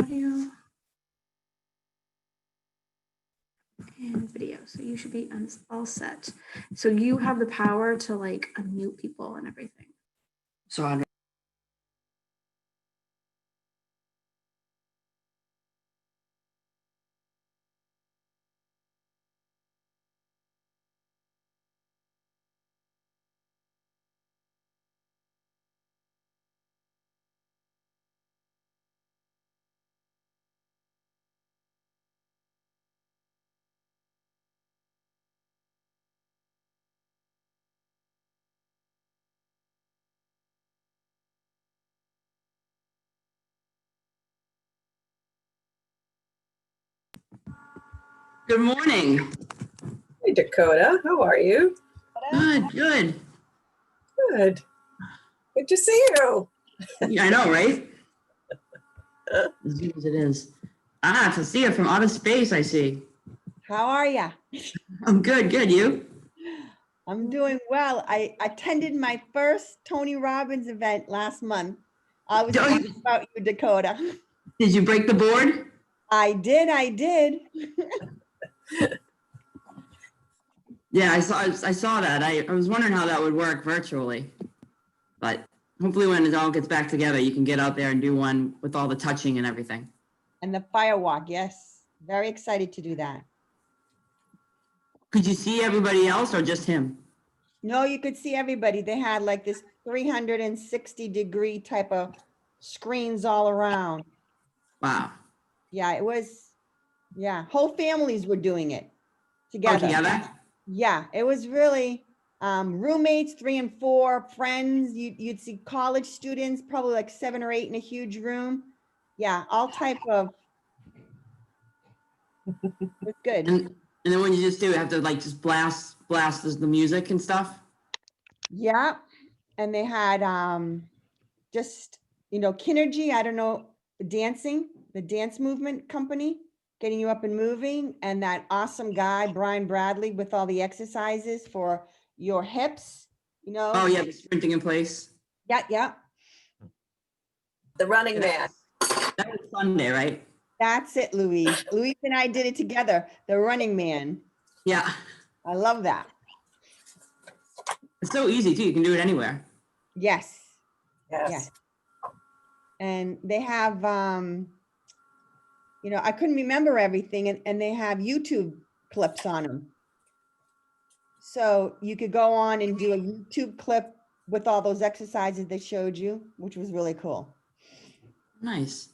audio and video. So you should be all set. So you have the power to like unmute people and everything. So I'm Good morning. Hey, Dakota. How are you? Good, good. Good. Good to see you. Yeah, I know, right? As good as it is. Ah, to see it from outer space, I see. How are ya? I'm good, good. You? I'm doing well. I attended my first Tony Robbins event last month. I was Oh, talking about you, Dakota. Did you break the board? I did. Yeah, I saw that. I was wondering how that would work virtually. But hopefully when it all gets back together, you can get out there and do one with all the touching and everything. And the firewalk, yes. Very excited to do that. Could you see everybody else or just him? No, you could see everybody. They had like this 360-degree type of screens all around. Wow. Yeah, it was, yeah, whole families were doing it together. Oh, together? Yeah, it was really roommates, 3 and 4, friends. You'd see college students, probably like 7 or 8 in a huge room. Yeah, all type of. It's good. And then when you just do, have to like just blast the music and stuff? Yeah, and they had just Kinergy. I don't know, the dance movement company, getting you up and moving, and that awesome guy Brian Bradley with all the exercises for your hips. Oh yeah, the sprinting in place. Yeah. The running man. That was Sunday, right? That's it, Louise. Louise and I did it together. The running man. Yeah. I love that. It's so easy too. You can do it anywhere. Yes. Yes. And they have, I couldn't remember everything, and they have YouTube clips on them. So you could go on and do a YouTube clip with all those exercises they showed you, which was really cool. Nice.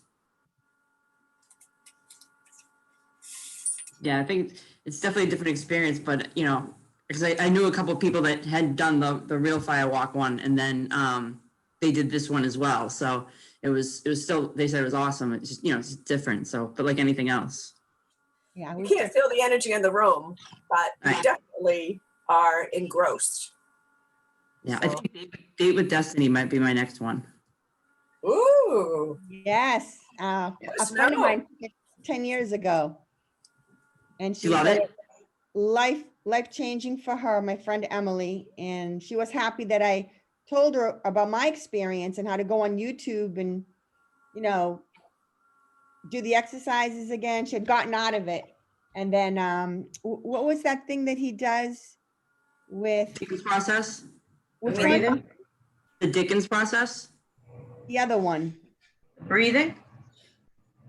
Yeah, I think it's definitely a different experience, but because I knew a couple of people that had done the real firewalk one, and then they did this one as well. So it was still, they said it was awesome. It's just it's different. So, but like anything else. Yeah, You can't feel the energy in the room, but you definitely are engrossed. Yeah, so. I think Date with Destiny might be my next one. Ooh. Yes. A friend of mine 10 years ago. And she said it life-changing for her, my friend Emily. And she was happy that I told her about my experience and how to go on YouTube and, do the exercises again. She had gotten out of it. And then what was that thing that he does with Dickens process? Which one? The Dickens process? The other one. Breathing?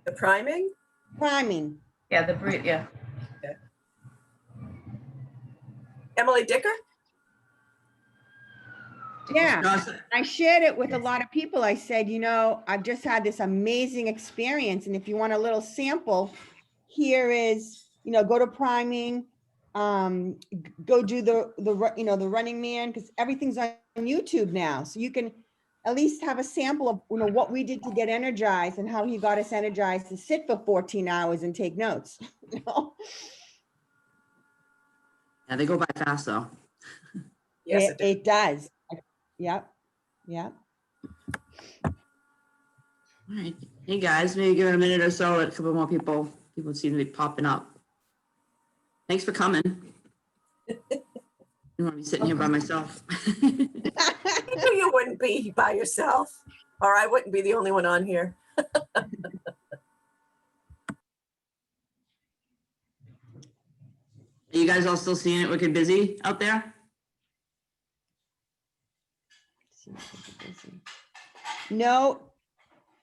The priming? Priming. Yeah, the breathe, yeah. Okay. Emily Dicker? Yeah, I shared it with a lot of people. I said, I've just had this amazing experience. And if you want a little sample, here is, go to priming, go do the running man, because everything's on YouTube now. So you can at least have a sample of, what we did to get energized and how he got us energized to sit for 14 hours and take notes. Yeah, they go by fast though. Yes, it does. Yep. All right. Hey guys, maybe give it a minute or so. A couple more people seem to be popping up. Thanks for coming. I don't want to be sitting here by myself. You knew you wouldn't be by yourself, or I wouldn't be the only one on here. Are you guys all still seeing it wicked busy out there? No,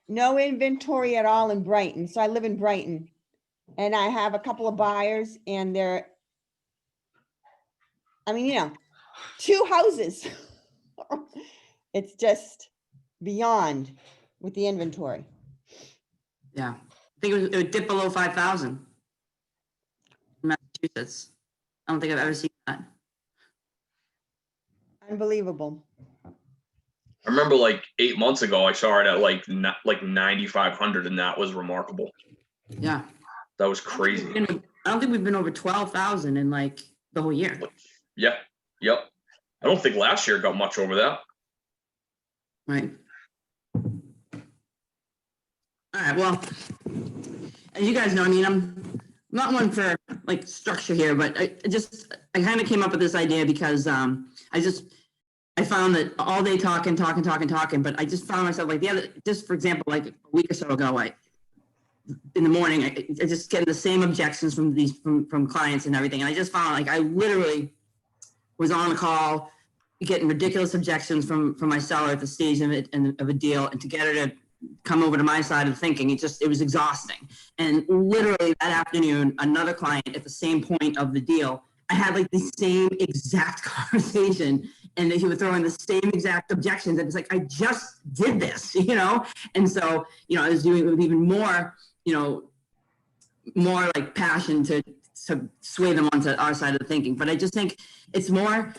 no inventory at all in Brighton. So I live in Brighton. And I have a couple of buyers and they're, I mean, 2 houses. It's just beyond with the inventory. Yeah, I think it would dip below 5,000. Massachusetts. I don't think I've ever seen that. Unbelievable. I remember like 8 months ago, I saw it at like 9,500, and that was remarkable. Yeah. That was crazy. I don't think we've been over 12,000 in like the whole year. Yeah. Yep. I don't think last year got much over that. Right. All right. Well, as you guys know, I mean, I'm not one for like structure here, but I kind of came up with this idea because I found that all day talking, but I just found myself like just for example, like a week or so ago, in the morning, I just getting the same objections from clients and everything. And I just found like I literally was on a call getting ridiculous objections from my seller at the stage of it and of a deal, and to get her to come over to my side of thinking, it was exhausting. And literally that afternoon, another client at the same point of the deal, I had like the same exact conversation, and he was throwing the same exact objections. And it's like, I just did this, And so, I was doing it with even more, more like passion to sway them onto our side of the thinking. But I just think it's more,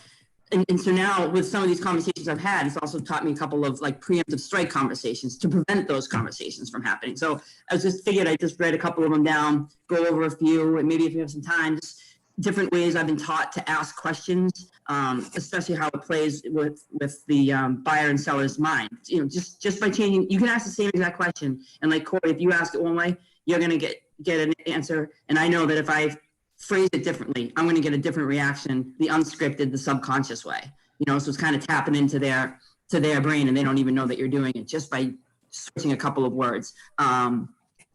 and so now with some of these conversations I've had, it's also taught me a couple of like preemptive strike conversations to prevent those conversations from happening. So I figured I just read a couple of them down, go over a few, and maybe if you have some time, just different ways I've been taught to ask questions, especially how it plays with the buyer and seller's mind. Just by changing, you can ask the same exact question, and like Corey, if you ask it one way, you're gonna get an answer, and I know that if I phrase it differently, I'm going to get a different reaction, the unscripted, the subconscious way, so it's kind of tapping into their brain, and they don't even know that you're doing it just by switching a couple of words.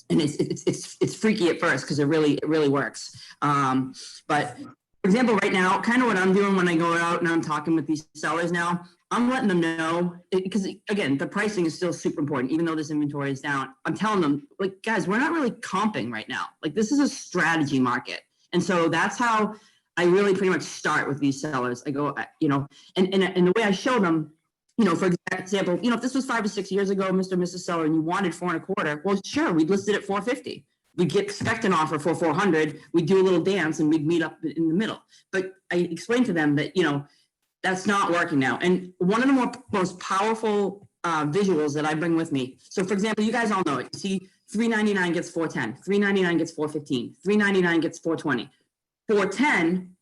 And it's freaky at first because it really works. But for example, right now, kind of what I'm doing when I go out and I'm talking with these sellers now, I'm letting them know, because again, the pricing is still super important, even though this inventory is down. I'm telling them, like, guys, we're not really comping right now. Like, this is a strategy market. And so that's how I really pretty much start with these sellers. I go, and the way I show them, for example, if this was 5 or 6 years ago, Mr. and Mrs. Seller, and you wanted 4.25, well, sure, we'd list it at 450. We'd expect an offer for 400. We'd do a little dance and we'd meet up in the middle. But I explained to them that, that's not working now. And one of the most powerful visuals that I bring with me. So for example, you guys all know it. You see, 399 gets 410, 399 gets 415, 399 gets 420. 410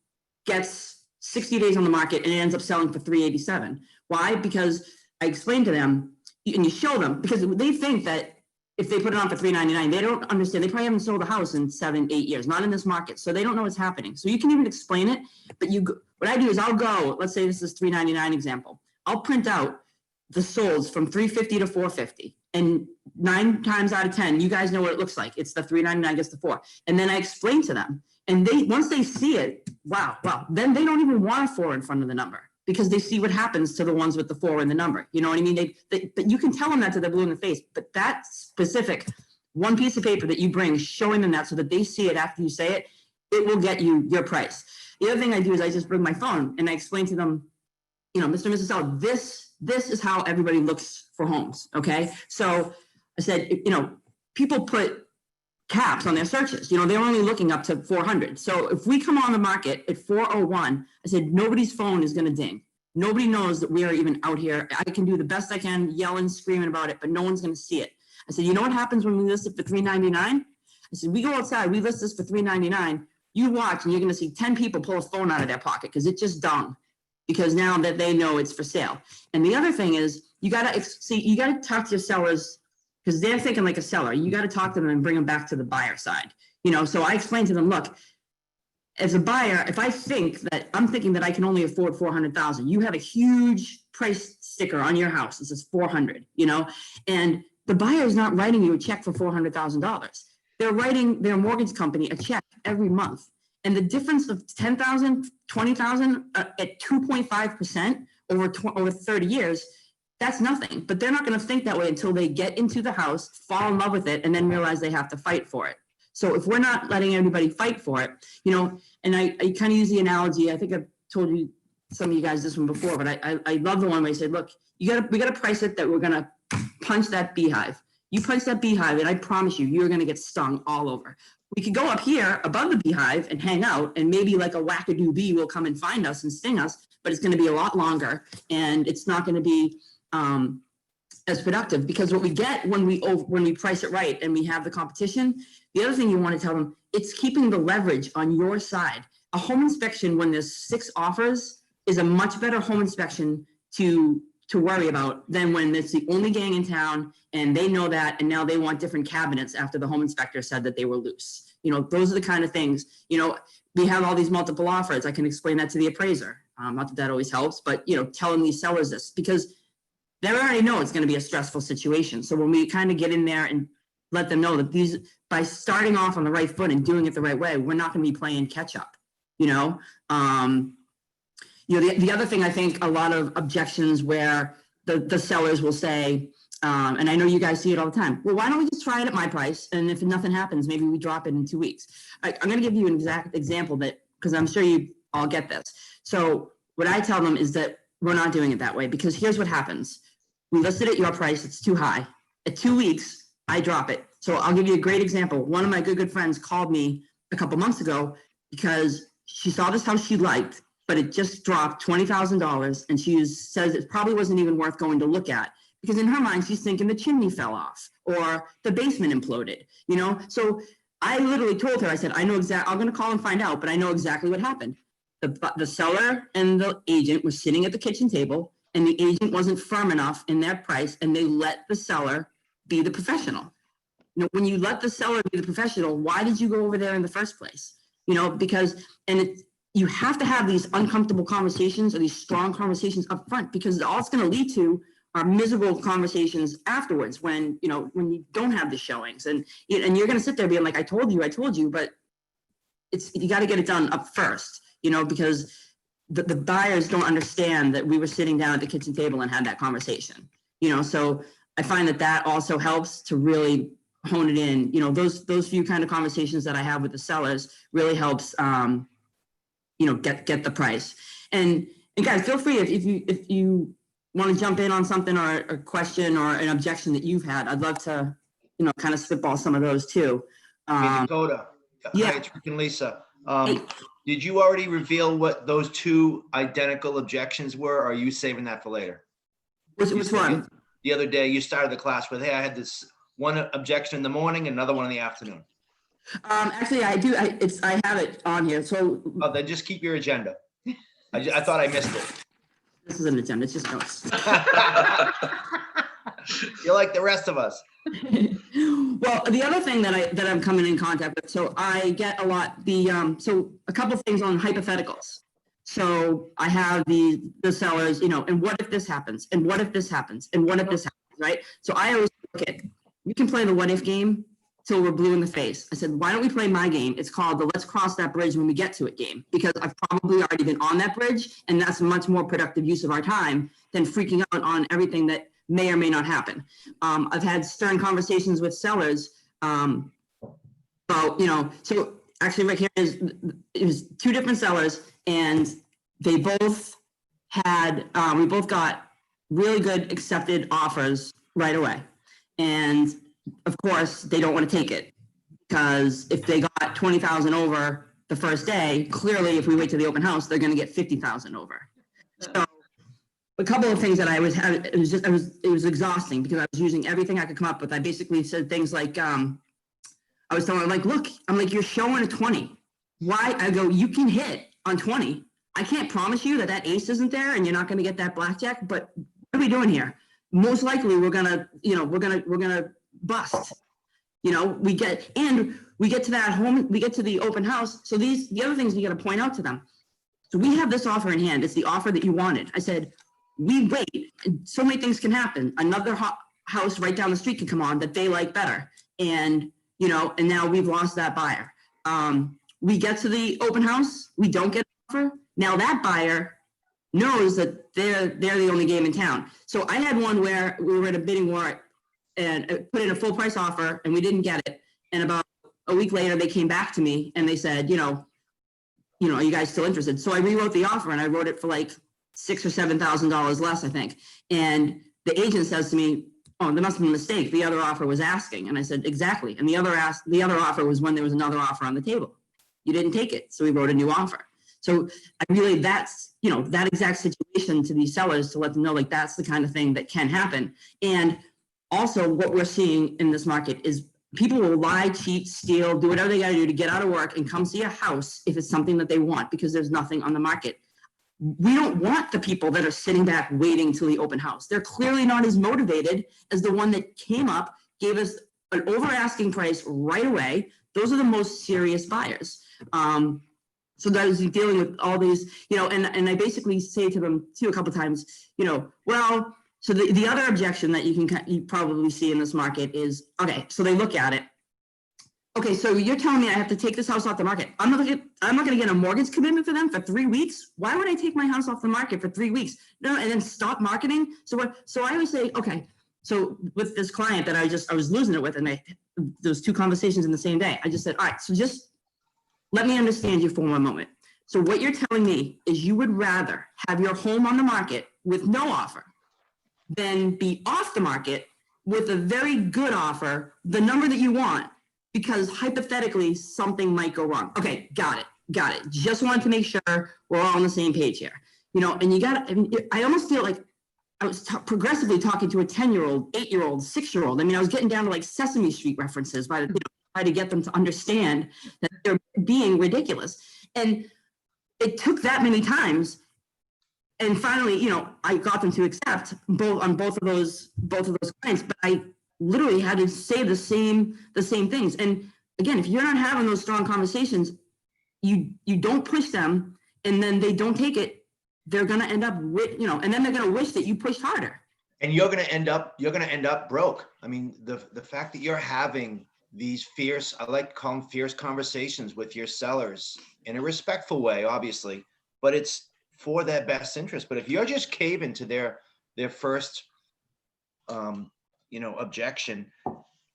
gets 60 days on the market and it ends up selling for 387. Why? Because I explained to them, and you show them, because they think that if they put it on for 399, they don't understand. They probably haven't sold a house in 7-8 years, not in this market. So they don't know what's happening. So you can even explain it, but what I do is I'll go, let's say this is 399 example. I'll print out the solds from 350 to 450. And 9 times out of 10, you guys know what it looks like. It's the 399 gets the 4. And then I explain to them, and once they see it, wow, then they don't even want a 4 in front of the number, because they see what happens to the ones with the 4 in the number. You know what I mean? But you can tell them that to the blue in the face, but that specific one piece of paper that you bring, showing them that so that they see it after you say it, it will get you your price. The other thing I do is I just bring my phone and I explain to them, Mr. and Mrs. Seller, this is how everybody looks for homes. Okay. So I said, people put caps on their searches. They're only looking up to 400. So if we come on the market at 401, I said, nobody's phone is going to ding. Nobody knows that we are even out here. I can do the best I can, yelling, screaming about it, but no one's going to see it. I said, you know what happens when we list it for 399? I said, we go outside, we list this for 399. You watch and you're going to see 10 people pull a phone out of their pocket because it just dung, because now that they know it's for sale. And the other thing is, you got to talk to your sellers, because they're thinking like a seller. You got to talk to them and bring them back to the buyer side. So I explained to them, look, as a buyer, if I'm thinking that I can only afford 400,000, you have a huge price sticker on your house that says 400, and the buyer is not writing you a check for $400,000. They're writing their mortgage company a check every month. And the difference of 10,000, 20,000 at 2.5% over 30 years, that's nothing. But they're not going to think that way until they get into the house, fall in love with it, and then realize they have to fight for it. So if we're not letting everybody fight for it, you know, and I kind of use the analogy, I think I've told you, some of you guys, this one before, but I love the one where I said, look, we got to price it that we're going to punch that beehive. You punch that beehive, and I promise you, you're going to get stung all over. We could go up here above the beehive and hang out, and maybe like a wackadoo bee will come and find us and sting us, but it's going to be a lot longer, and it's not going to be as productive, because what we get when we price it right and we have the competition, the other thing you want to tell them, it's keeping the leverage on your side. A home inspection when there's 6 offers is a much better home inspection to worry about than when it's the only gang in town and they know that, and now they want different cabinets after the home inspector said that they were loose. You know, those are the kind of things, you know, we have all these multiple offers. I can explain that to the appraiser. Not that that always helps, but, you know, telling these sellers this, because they already know it's going to be a stressful situation. So when we kind of get in there and let them know that these, by starting off on the right foot and doing it the right way, we're not going to be playing catch up, you know? You know, the other thing, I think a lot of objections where the sellers will say, and I know you guys see it all the time, well, why don't we just try it at my price? And if nothing happens, maybe we drop it in 2 weeks. I'm going to give you an exact example that, because I'm sure you all get this. So what I tell them is that we're not doing it that way, because here's what happens. We listed at your price, it's too high. At 2 weeks, I drop it. So I'll give you a great example. One of my good friends called me a couple months ago because she saw this house she liked, but it just dropped $20,000, and she says it probably wasn't even worth going to look at, because in her mind, she's thinking the chimney fell off or the basement imploded, you know? So I literally told her, I said, I know exactly, I'm going to call and find out, but I know exactly what happened. The seller and the agent were sitting at the kitchen table, and the agent wasn't firm enough in their price, and they let the seller be the professional. You know, when you let the seller be the professional, why did you go over there in the first place? You know, because, you have to have these uncomfortable conversations or these strong conversations up front, because all it's going to lead to are miserable conversations afterwards when you don't have the showings, and you're going to sit there being like, I told you, but you got to get it done up first, you know, because the buyers don't understand that we were sitting down at the kitchen table and had that conversation, you know. So I find that also helps to really hone it in, you know, those few kind of conversations that I have with the sellers really helps, you know, get the price. And guys, feel free if you want to jump in on something or a question or an objection that you've had. I'd love to, you know, kind of spitball some of those too. Hey, Dakota. Yeah. Hi, it's Rick and Lisa. Hey. Did you already reveal what those 2 identical objections were, or are you saving that for later? Which one? The other day you started the class with, hey, I had this one objection in the morning, another one in the afternoon. Actually, I do. I have it on here. So Then just keep your agenda. I thought I missed it. this is an agenda. It's just notes. You're like the rest of us. Well, the other thing that I'm coming in contact with, so I get a lot so a couple things on hypotheticals. So I have the sellers, you know, and what if this happens, and what if this happens, and what if this happens, right? So I always look at, we can play the what if game till we're blue in the face. I said, why don't we play my game? It's called the let's cross that bridge when we get to it game, because I've probably already been on that bridge, and that's a much more productive use of our time than freaking out on everything that may or may not happen. I've had stern conversations with sellers about, you know, so actually right here it was 2 different sellers, and they both had, we both got really good accepted offers right away. And of course, they don't want to take it, because if they got 20,000 over the first day, clearly if we wait to the open house, they're going to get 50,000 over. So a couple of things that I was having, it was exhausting, because I was using everything I could come up with. I basically said things like, I was telling her, like, look, I'm like, you're showing a 20. Why? I go, you can hit on 20. I can't promise you that ace isn't there and you're not going to get that blackjack, but what are we doing here? Most likely we're going to bust. You know, we get to that home, we get to the open house. So the other things you got to point out to them. So we have this offer in hand. It's the offer that you wanted. I said, we wait, and so many things can happen. Another house right down the street can come on that they like better. And, you know, and now we've lost that buyer. we get to the open house, we don't get an offer. Now that buyer knows that they're the only game in town. So I had one where we were at a bidding war and put in a full price offer and we didn't get it. And about a week later, they came back to me and they said, are you guys still interested? So I rewrote the offer and I wrote it for like $6,000 or $7,000 less, I think. And the agent says to me, oh, there must have been a mistake. The other offer was asking. And I said, exactly. And the other offer was when there was another offer on the table. You didn't take it. So we wrote a new offer. So I really, that's, that exact situation to these sellers to let them know, like, that's the kind of thing that can happen. And also what we're seeing in this market is people will lie, cheat, steal, do whatever they got to do to get out of work and come see a house if it's something that they want because there's nothing on the market. We don't want the people that are sitting back waiting till the open house. They're clearly not as motivated as the one that came up, gave us an over asking price right away. Those are the most serious buyers. So that is dealing with all these, and I basically say to them too a couple of times, well, so the other objection that you probably see in this market is, okay, so they look at it. Okay, so you're telling me I have to take this house off the market. I'm not going to get a mortgage commitment for them for 3 weeks. Why would I take my house off the market for 3 weeks? No, and then stop marketing. So I always say, okay, so with this client that I was losing it with, and there was 2 conversations in the same day. I just said, all right, so just let me understand you for one moment. So what you're telling me is you would rather have your home on the market with no offer than be off the market with a very good offer, the number that you want, because hypothetically something might go wrong. Okay, got it. Just wanted to make sure we're all on the same page here. And I almost feel like I was progressively talking to a 10-year-old, 8-year-old, 6-year-old. I mean, I was getting down to like Sesame Street references by try to get them to understand that they're being ridiculous. And it took that many times. And finally, I got them to accept both of those clients, but I literally had to say the same things. And again, if you're not having those strong conversations, you don't push them, and then they don't take it. They're going to end up with, and then they're going to wish that you pushed harder. And you're going to end up broke. I mean, the fact that you're having these fierce, I like to call them fierce conversations with your sellers in a respectful way, obviously, but it's for their best interest. But if you're just caving to their first, objection,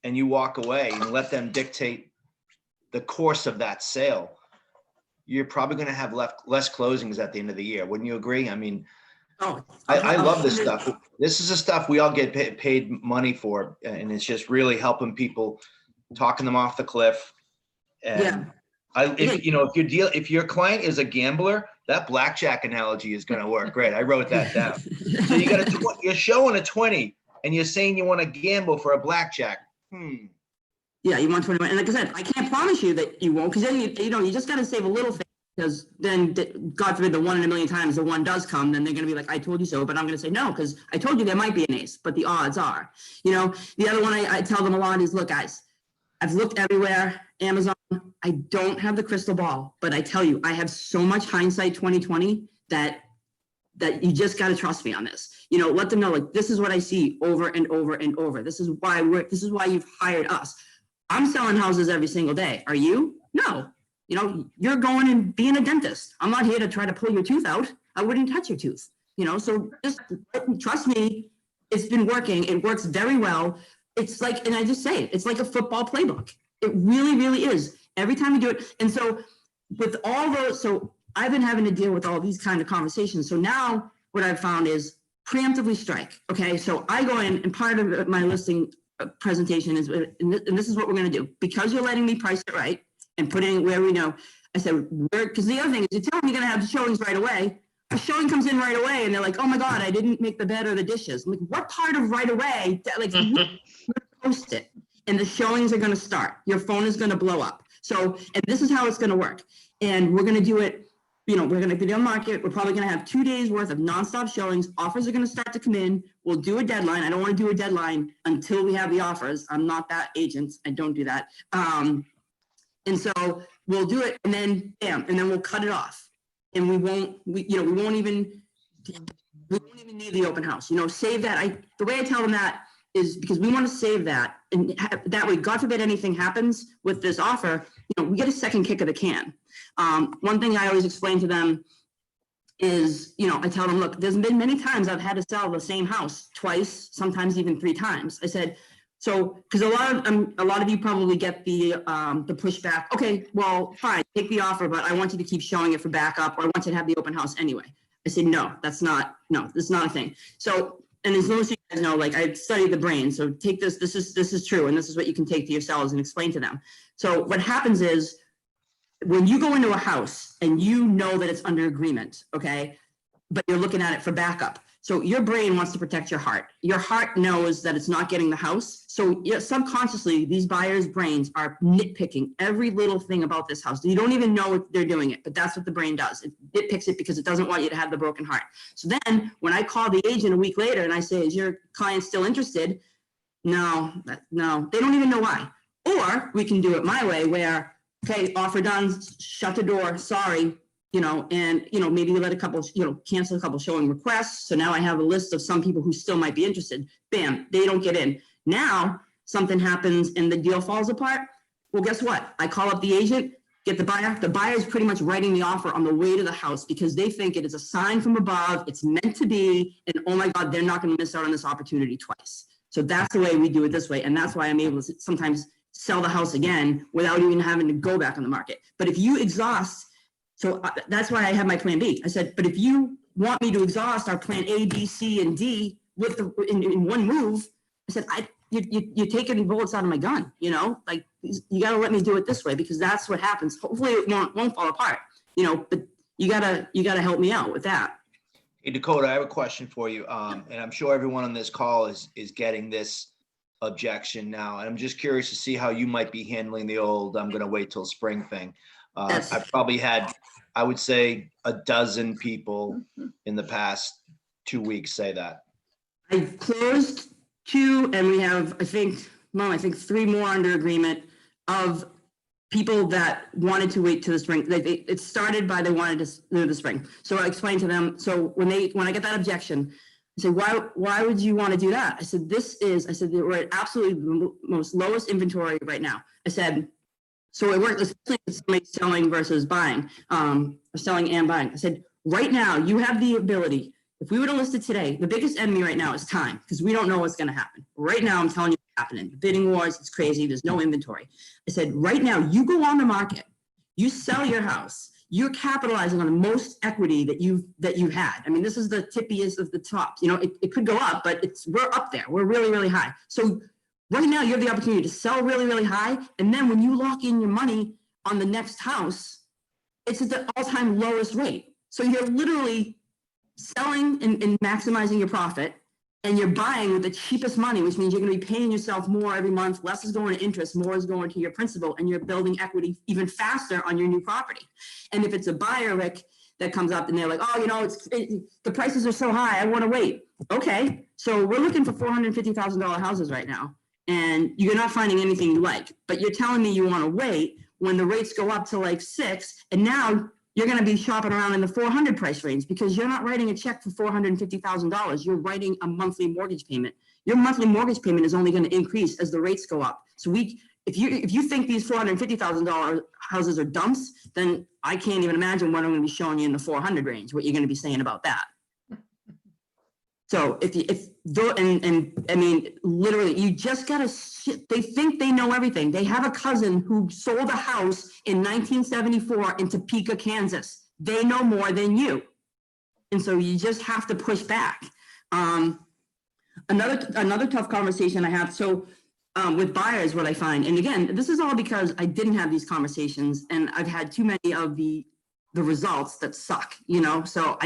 and you walk away and let them dictate the course of that sale, you're probably going to have less closings at the end of the year. Wouldn't you agree? I mean, I love this stuff. This is the stuff we all get paid money for, and it's just really helping people, talking them off the cliff. And if your client is a gambler, that blackjack analogy is going to work great. I wrote that down. So you're showing a 20 and you're saying you want to gamble for a blackjack. Yeah, you want 21. And like I said, I can't promise you that you won't, because then you just got to save a little thing, because then God forbid the 1 in a million times the one does come, then they're going to be like, I told you so. But I'm going to say no, because I told you there might be an ace, but the odds are, the other one I tell them a lot is, look, guys, I've looked everywhere, Amazon, I don't have the crystal ball, but I tell you, I have so much hindsight 2020 that you just got to trust me on this. Let them know, like, this is what I see over and over and over. This is why you've hired us. I'm selling houses every single day. Are you? No. You're going and being a dentist. I'm not here to try to pull your tooth out. I wouldn't touch your tooth. So just trust me. It's been working. It works very well. It's like, and I just say it, it's like a football playbook. It really, really is. Every time we do it. And so with all those, so I've been having to deal with all these kind of conversations. So now what I've found is preemptively strike. Okay. So I go in, and part of my listing presentation is, and this is what we're going to do, because you're letting me price it right and put it where we know. I said, because the other thing is, you're telling me you're going to have showings right away. A showing comes in right away and they're like, oh my God, I didn't make the bed or the dishes. I'm like, what part of right away? Like, post it, and the showings are going to start. Your phone is going to blow up. So, and this is how it's going to work. And we're going to do it, we're going to be on market. We're probably going to have 2 days worth of nonstop showings. Offers are going to start to come in. We'll do a deadline. I don't want to do a deadline until we have the offers. I'm not that agent. I don't do that. And so we'll do it, and then bam, and then we'll cut it off. And we won't even need the open house. Save that. The way I tell them that is because we want to save that. And that way, God forbid anything happens with this offer, we get a second kick of the can. One thing I always explain to them is, I tell them, look, there's been many times I've had to sell the same house twice, sometimes even 3 times. I said, so, because a lot of you probably get the pushback. Okay, well, fine, take the offer, but I want you to keep showing it for backup, or I want you to have the open house anyway. I said, no, that's not a thing. So, and as long as you guys know, like, I've studied the brain, so take this. This is true, and this is what you can take to yourselves and explain to them. So, what happens is, when you go into a house and you know that it's under agreement, okay, but you're looking at it for backup. So your brain wants to protect your heart. Your heart knows that it's not getting the house. So subconsciously, these buyers' brains are nitpicking every little thing about this house. You don't even know they're doing it, but that's what the brain does. It nitpicks it because it doesn't want you to have the broken heart. So then when I call the agent a week later and I say, is your client still interested? No, they don't even know why. Or we can do it my way where, okay, offer done, shut the door, sorry, and, maybe we let a couple, cancel a couple showing requests. So now I have a list of some people who still might be interested. Bam, they don't get in. Now something happens and the deal falls apart. Well, guess what? I call up the agent, get the buyer. The buyer is pretty much writing the offer on the way to the house because they think it is a sign from above. It's meant to be. And oh my God, they're not going to miss out on this opportunity twice. So that's the way we do it this way. And that's why I'm able to sometimes sell the house again without even having to go back on the market. But if you exhaust, so that's why I have my plan B. I said, but if you want me to exhaust our plan A, B, C, and D in one move, I said, you're taking bullets out of my gun, like you got to let me do it this way because that's what happens. Hopefully it won't fall apart, but you gotta help me out with that. Hey, Dakota, I have a question for you. And I'm sure everyone on this call is getting this objection now. And I'm just curious to see how you might be handling the old, I'm going to wait till spring thing. Yes. I've probably had, I would say, a dozen people in the past 2 weeks say that. I've closed 2 and we have, I think 3 more under agreement of people that wanted to wait to the spring. It started by they wanted to do the spring. So I explained to them. So when I get that objection, I said, why would you want to do that? I said, we're at absolutely the most lowest inventory right now. I said, so it works, especially if somebody's selling versus buying, or selling and buying. I said, right now you have the ability, if we were to list it today, the biggest enemy right now is time because we don't know what's going to happen. Right now, I'm telling you what's happening. The bidding wars, it's crazy. There's no inventory. I said, right now, you go on the market, you sell your house, you're capitalizing on the most equity that you've had. I mean, this is the tippiest of the tops. It could go up, but we're up there. We're really, really high. So right now, you have the opportunity to sell really, really high. And then when you lock in your money on the next house, it's at the all-time lowest rate. So you're literally selling and maximizing your profit, and you're buying with the cheapest money, which means you're going to be paying yourself more every month. Less is going to interest, more is going to your principal, and you're building equity even faster on your new property. And if it's a buyer, Rick, that comes up and they're like, oh, the prices are so high, I want to wait. Okay, so we're looking for $450,000 houses right now, and you're not finding anything you like, but you're telling me you want to wait when the rates go up to like 6, and now you're going to be shopping around in the 400 price range because you're not writing a check for $450,000. You're writing a monthly mortgage payment. Your monthly mortgage payment is only going to increase as the rates go up. So if you think these $450,000 houses are dumps, then I can't even imagine what I'm going to be showing you in the 400 range, what you're going to be saying about that. So I mean, literally, you just gotta, they think they know everything. They have a cousin who sold a house in 1974 in Topeka, Kansas. They know more than you. And so you just have to push back. Another tough conversation I have. So with buyers, what I find, and again, this is all because I didn't have these conversations and I've had too many of the results that suck, so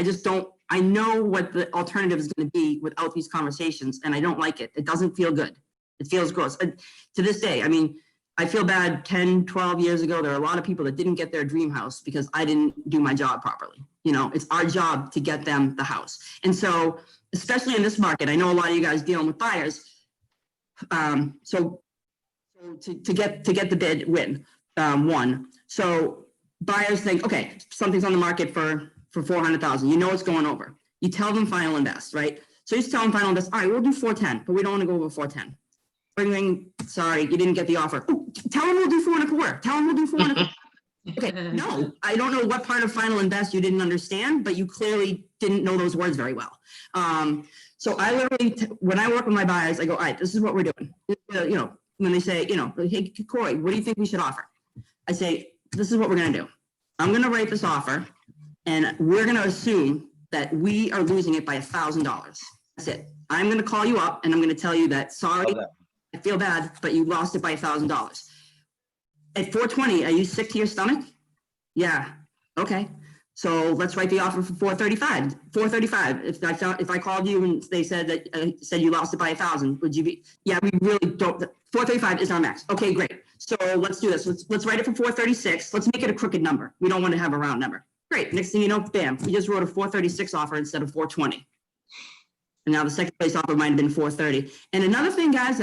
I know what the alternative is going to be without these conversations, and I don't like it. It doesn't feel good. It feels gross. To this day, I mean, I feel bad 10, 12 years ago. There are a lot of people that didn't get their dream house because I didn't do my job properly. It's our job to get them the house. And so, especially in this market, I know a lot of you guys dealing with buyers. So to get the bid win, one. So buyers think, okay, something's on the market for 400,000. It's going over. You tell them final and best, right? So he's telling final invest, all right, we'll do 410, but we don't want to go over 410. Ring, ring, sorry, you didn't get the offer. Oh, tell him we'll do 4.25. Tell him we'll do 4.25. Okay, no, I don't know what part of final invest you didn't understand, but you clearly didn't know those words very well. So I literally, when I work with my buyers, I go, all right, this is what we're doing. You know, when they say, you know, hey, Corey, what do you think we should offer? I say, this is what we're going to do. I'm going to write this offer, and we're going to assume that we are losing it by $1,000. That's it. I'm going to call you up, and I'm going to tell you that, sorry, Love that. I feel bad, but you lost it by $1,000. At 420, are you sick to your stomach? Yeah. Okay. So let's write the offer for 435. 435. If I called you and they said that said you lost it by 1,000, would you be? Yeah, we really don't. 435 is our max. Okay, great. So let's do this. Let's write it for 436. Let's make it a crooked number. We don't want to have a round number. Great. Next thing you know, bam, we just wrote a 436 offer instead of 420. And now the second place offer might have been 430. And another thing, guys,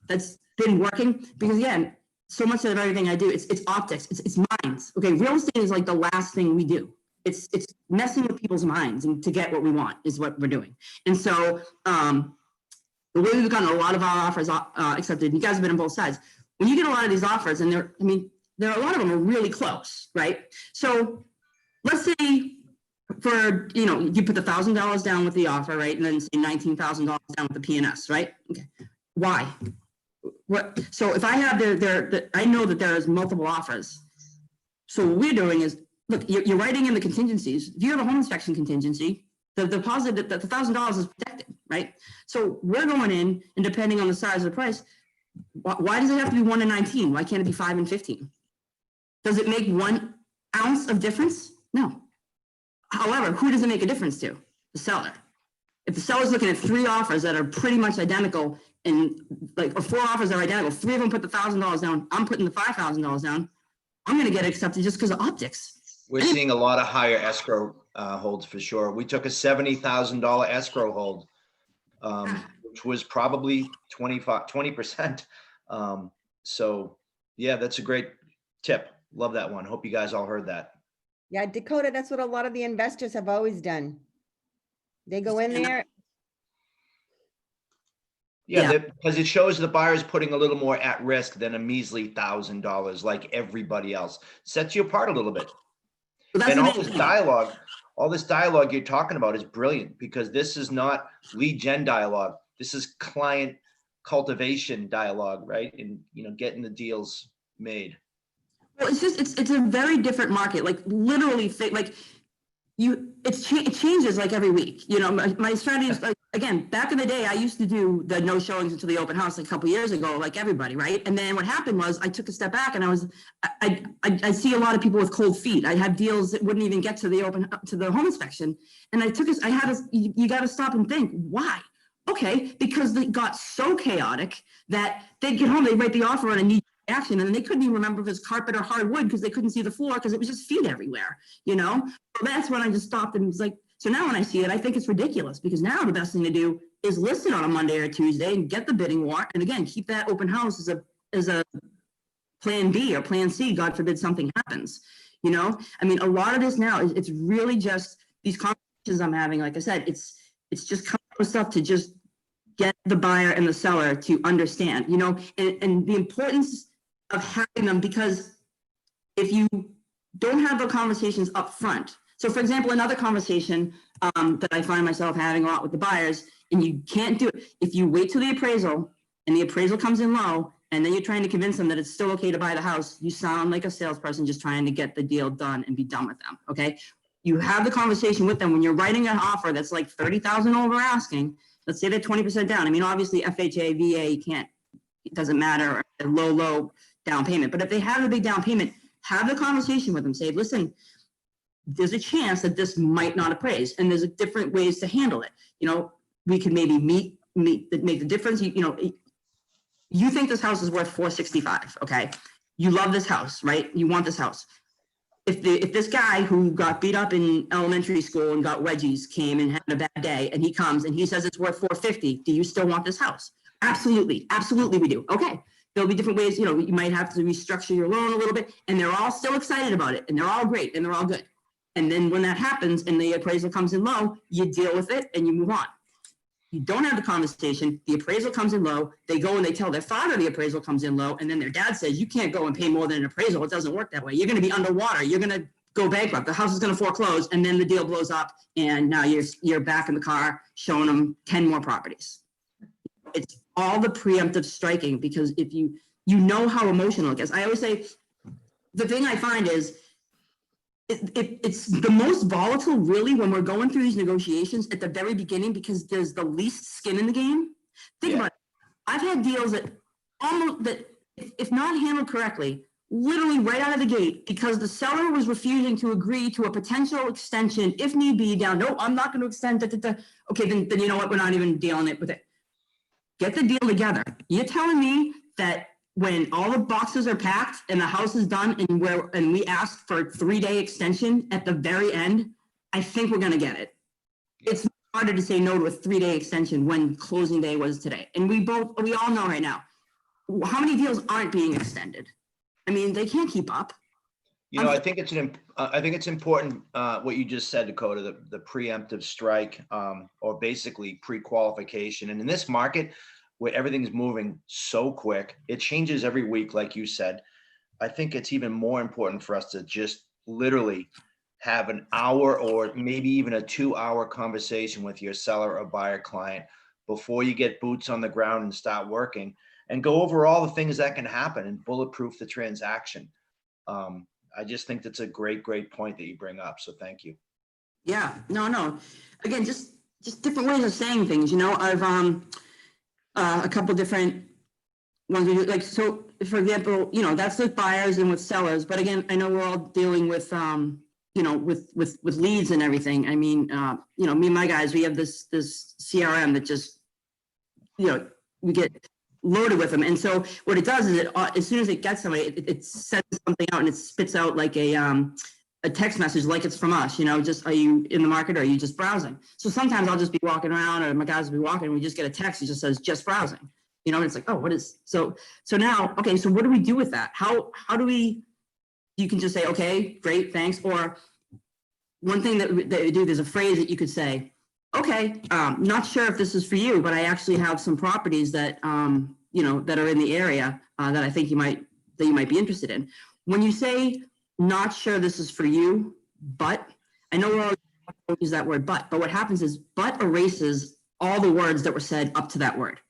that's been working, because again, so much of everything I do, it's optics, it's minds. Okay, real estate is like the last thing we do. It's messing with people's minds, and to get what we want is what we're doing. And so the way we've gotten a lot of our offers accepted, and you guys have been on both sides. When you get a lot of these offers, and there are a lot of them are really close, right? So let's say for, you know, you put the $1,000 down with the offer, right? And then say $19,000 down with the P&S, right? Okay. Why? What? So if I have I know that there is multiple offers. So what we're doing is, look, you're writing in the contingencies. If you have a home inspection contingency, the deposit, the $1,000 is protected, right? So we're going in, and depending on the size of the price, why does it have to be 1 and 19? Why can't it be 5 and 15? Does it make 1 ounce of difference? No. However, who does it make a difference to? The seller. If the seller's looking at 3 offers that are pretty much identical, and like, or 4 offers that are identical, 3 of them put the $1,000 down, I'm putting the $5,000 down, I'm going to get accepted just because of optics. We're seeing a lot of higher escrow holds for sure. We took a $70,000 escrow hold, which was probably 20%. So yeah, that's a great tip. Love that one. Hope you guys all heard that. Yeah, Dakota, that's what a lot of the investors have always done. They go in there. Yeah, because it shows the buyer's putting a little more at risk than a measly $1,000 like everybody else. Sets you apart a little bit. And all this dialogue you're talking about is brilliant, because this is not lead gen dialogue. This is client cultivation dialogue, right? And, you know, getting the deals made. Well, it's just, it's a very different market, like literally, like it changes like every week. You know, my strategy is like, again, back in the day, I used to do the no showings until the open house like a couple years ago, like everybody, right? And then what happened was I took a step back, and I see a lot of people with cold feet. I have deals that wouldn't even get to the home inspection. And you got to stop and think, why? Okay, because they got so chaotic that they'd get home, they'd write the offer on a knee action, and they couldn't even remember if it was carpet or hardwood because they couldn't see the floor because it was just feet everywhere, you know? So that's when I just stopped and was like, so now when I see it, I think it's ridiculous, because now the best thing to do is list it on a Monday or Tuesday and get the bidding war. And again, keep that open house as a plan B or plan C, God forbid something happens, you know? I mean, a lot of this now, it's really just these conversations I'm having, like I said, it's just kind of stuff to just get the buyer and the seller to understand, you know, and the importance of having them, because if you don't have the conversations up front. So for example, another conversation that I find myself having a lot with the buyers, and you can't do it, if you wait till the appraisal and the appraisal comes in low, and then you're trying to convince them that it's still okay to buy the house, you sound like a salesperson just trying to get the deal done and be done with them, okay? You have the conversation with them when you're writing an offer that's like 30,000 over asking. Let's say they're 20% down. I mean, obviously FHA, VA, you can't, it doesn't matter, a low down payment. But if they have a big down payment, have the conversation with them. Say, listen, there's a chance that this might not appraise, and there's different ways to handle it. You know, we could maybe make the difference. You know, you think this house is worth 465, okay? You love this house, right? You want this house. If this guy who got beat up in elementary school and got wedgies came and had a bad day, and he comes and he says it's worth 450, do you still want this house? Absolutely, absolutely we do. Okay, there'll be different ways, you know, you might have to restructure your loan a little bit, and they're all still excited about it, and they're all great, and they're all good. And then when that happens and the appraisal comes in low, you deal with it and you move on. You don't have the conversation. The appraisal comes in low. They go and they tell their father the appraisal comes in low. And then their dad says, you can't go and pay more than an appraisal. It doesn't work that way. You're going to be underwater. You're going to go bankrupt. The house is going to foreclose. And then the deal blows up. And now you're back in the car showing them 10 more properties. It's all the preemptive striking, because if you know how emotional it gets. I always say, the thing I find is it's the most volatile really when we're going through these negotiations at the very beginning, because there's the least skin in the game. Think about it. I've had deals that almost, that if not handled correctly, literally right out of the gate, because the seller was refusing to agree to a potential extension if need be down. No, I'm not going to extend. Okay, then you know what? We're not even dealing it with it. Get the deal together. You're telling me that when all the boxes are packed and the house is done and we ask for a 3-day extension at the very end, I think we're going to get it. It's harder to say no to a 3-day extension when closing day was today. And we all know right now, how many deals aren't being extended? I mean, they can't keep up. You know, I think it's important what you just said, Dakota, the preemptive strike, or basically pre-qualification. And in this market where everything's moving so quick, it changes every week, like you said. I think it's even more important for us to just literally have an hour or maybe even a 2-hour conversation with your seller or buyer client before you get boots on the ground and start working, and go over all the things that can happen and bulletproof the transaction. I just think that's a great point that you bring up. So thank you. Yeah, no. Again, just different ways of saying things. You know, I've a couple different ones we do. Like, so for example, you know, that's with buyers and with sellers. But again, I know we're all dealing with you know, with leads and everything. I mean, you know, me and my guys, we have this CRM that just, you know, we get loaded with them. And so what it does is as soon as it gets somebody, it sends something out and it spits out like a text message, like it's from us, you know, just, are you in the market or are you just browsing? So sometimes I'll just be walking around, or my guys will be walking, and we just get a text that just says just browsing, you know, and it's like, oh, what is, so now, okay, so what do we do with that? How do we, you can just say, okay, great, thanks. Or one thing that we do, there's a phrase that you could say, okay, not sure if this is for you, but I actually have some properties that, you know, that are in the area that I think you might be interested in. When you say, not sure this is for you, but, I know we're all use that word, but what happens is, but erases all the words that were said up to that word.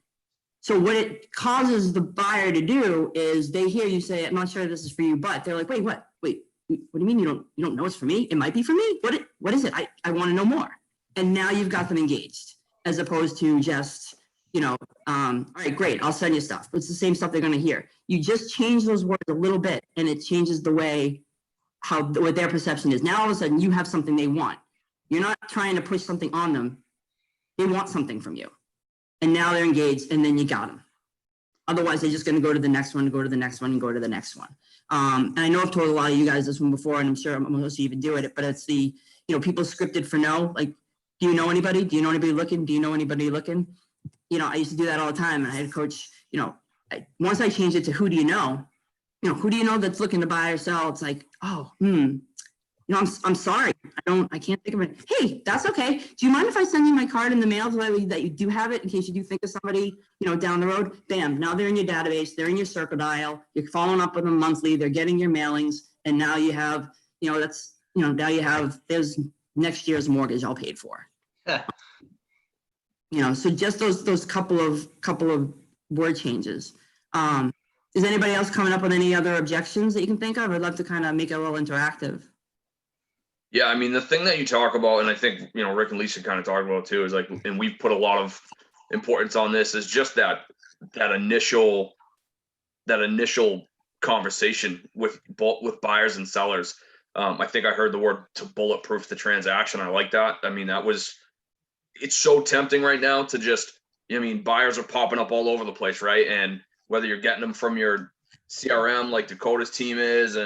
So what it causes the buyer to do is they hear you say, I'm not sure this is for you, but they're like, wait, what do you mean you don't know it's for me? It might be for me. What is it? I want to know more. And now you've got them engaged, as opposed to just, you know, all right, great, I'll send you stuff. It's the same stuff they're going to hear. You just change those words a little bit, and it changes the way what their perception is. Now all of a sudden you have something they want. You're not trying to push something on them. They want something from you. And now they're engaged, and then you got them. Otherwise, they're just going to go to the next one, go to the next one, and go to the next one. And I know I've told a lot of you guys this one before, and I'm sure most of you even do it, but it's the, you know, people scripted for no, like, do you know anybody? Do you know anybody looking? Do you know anybody looking? You know, I used to do that all the time. And I had a coach, you know, once I changed it to who do you know that's looking to buy or sell? It's like, oh, you know, I'm sorry. I can't think of it. Hey, that's okay. Do you mind if I send you my card in the mail so that you do have it in case you do think of somebody, you know, down the road? Bam, now they're in your database. They're in your circle dial. You're following up with them monthly. They're getting your mailings. And now you have, you know, that's, you know, now you have, there's next year's mortgage all paid for. You know, so just those couple of word changes. Is anybody else coming up with any other objections that you can think of? I'd love to kind of make it a little interactive. Yeah, I mean, the thing that you talk about, and I think, you know, Rick and Lisa kind of talk about too, is like, and we've put a lot of importance on this, is just that initial conversation with buyers and sellers. I think I heard the word to bulletproof the transaction. I like that. I mean, it's so tempting right now to just, I mean, buyers are popping up all over the place, right? And whether you're getting them from your CRM, like Dakota's team is,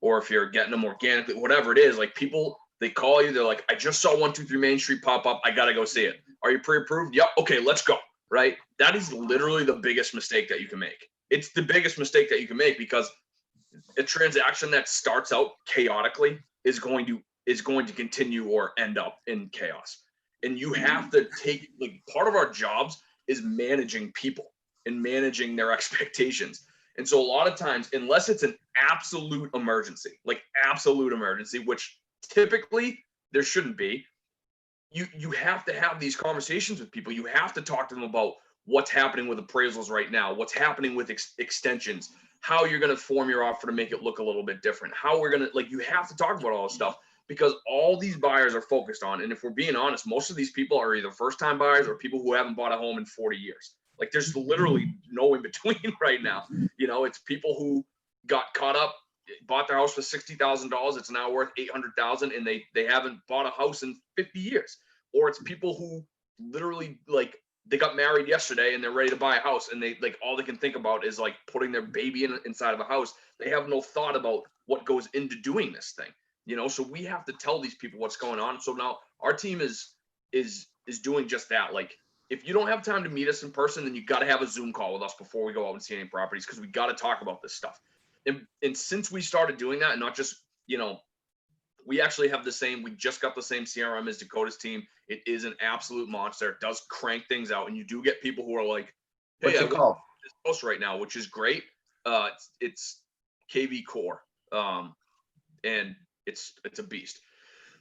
or if you're getting them organically, whatever it is, like people, they call you, they're like, I just saw 123 Main Street pop up. I got to go see it. Are you pre-approved? Yep. Okay, let's go. Right. That is literally the biggest mistake that you can make. It's the biggest mistake that you can make, because a transaction that starts out chaotically is going to continue or end up in chaos. And you have to take, like, part of our jobs is managing people and managing their expectations. And so a lot of times, unless it's an absolute emergency, which typically there shouldn't be, you have to have these conversations with people. You have to talk to them about what's happening with appraisals right now, what's happening with extensions, how you're going to form your offer to make it look a little bit different, how we're going to, like, you have to talk about all this stuff, because all these buyers are focused on, and if we're being honest, most of these people are either first-time buyers or people who haven't bought a home in 40 years. Like, there's literally no in between right now. You know, it's people who got caught up, bought their house for $60,000. It's now worth $800,000, and they haven't bought a house in 50 years. Or it's people who literally, like, they got married yesterday and they're ready to buy a house, and they, like, all they can think about is, like, putting their baby inside of a house. They have no thought about what goes into doing this thing. You know, so we have to tell these people what's going on. So now our team is doing just that. Like, if you don't have time to meet us in person, then you got to have a Zoom call with us before we go out and see any properties, because we got to talk about this stuff. And since we started doing that, and not just, you know, we actually have we just got the same CRM as Dakota's team. It is an absolute monster. It does crank things out, and you do get people who are like, hey, What's I it called? this post right now, which is great. It's KV Core. And it's a beast.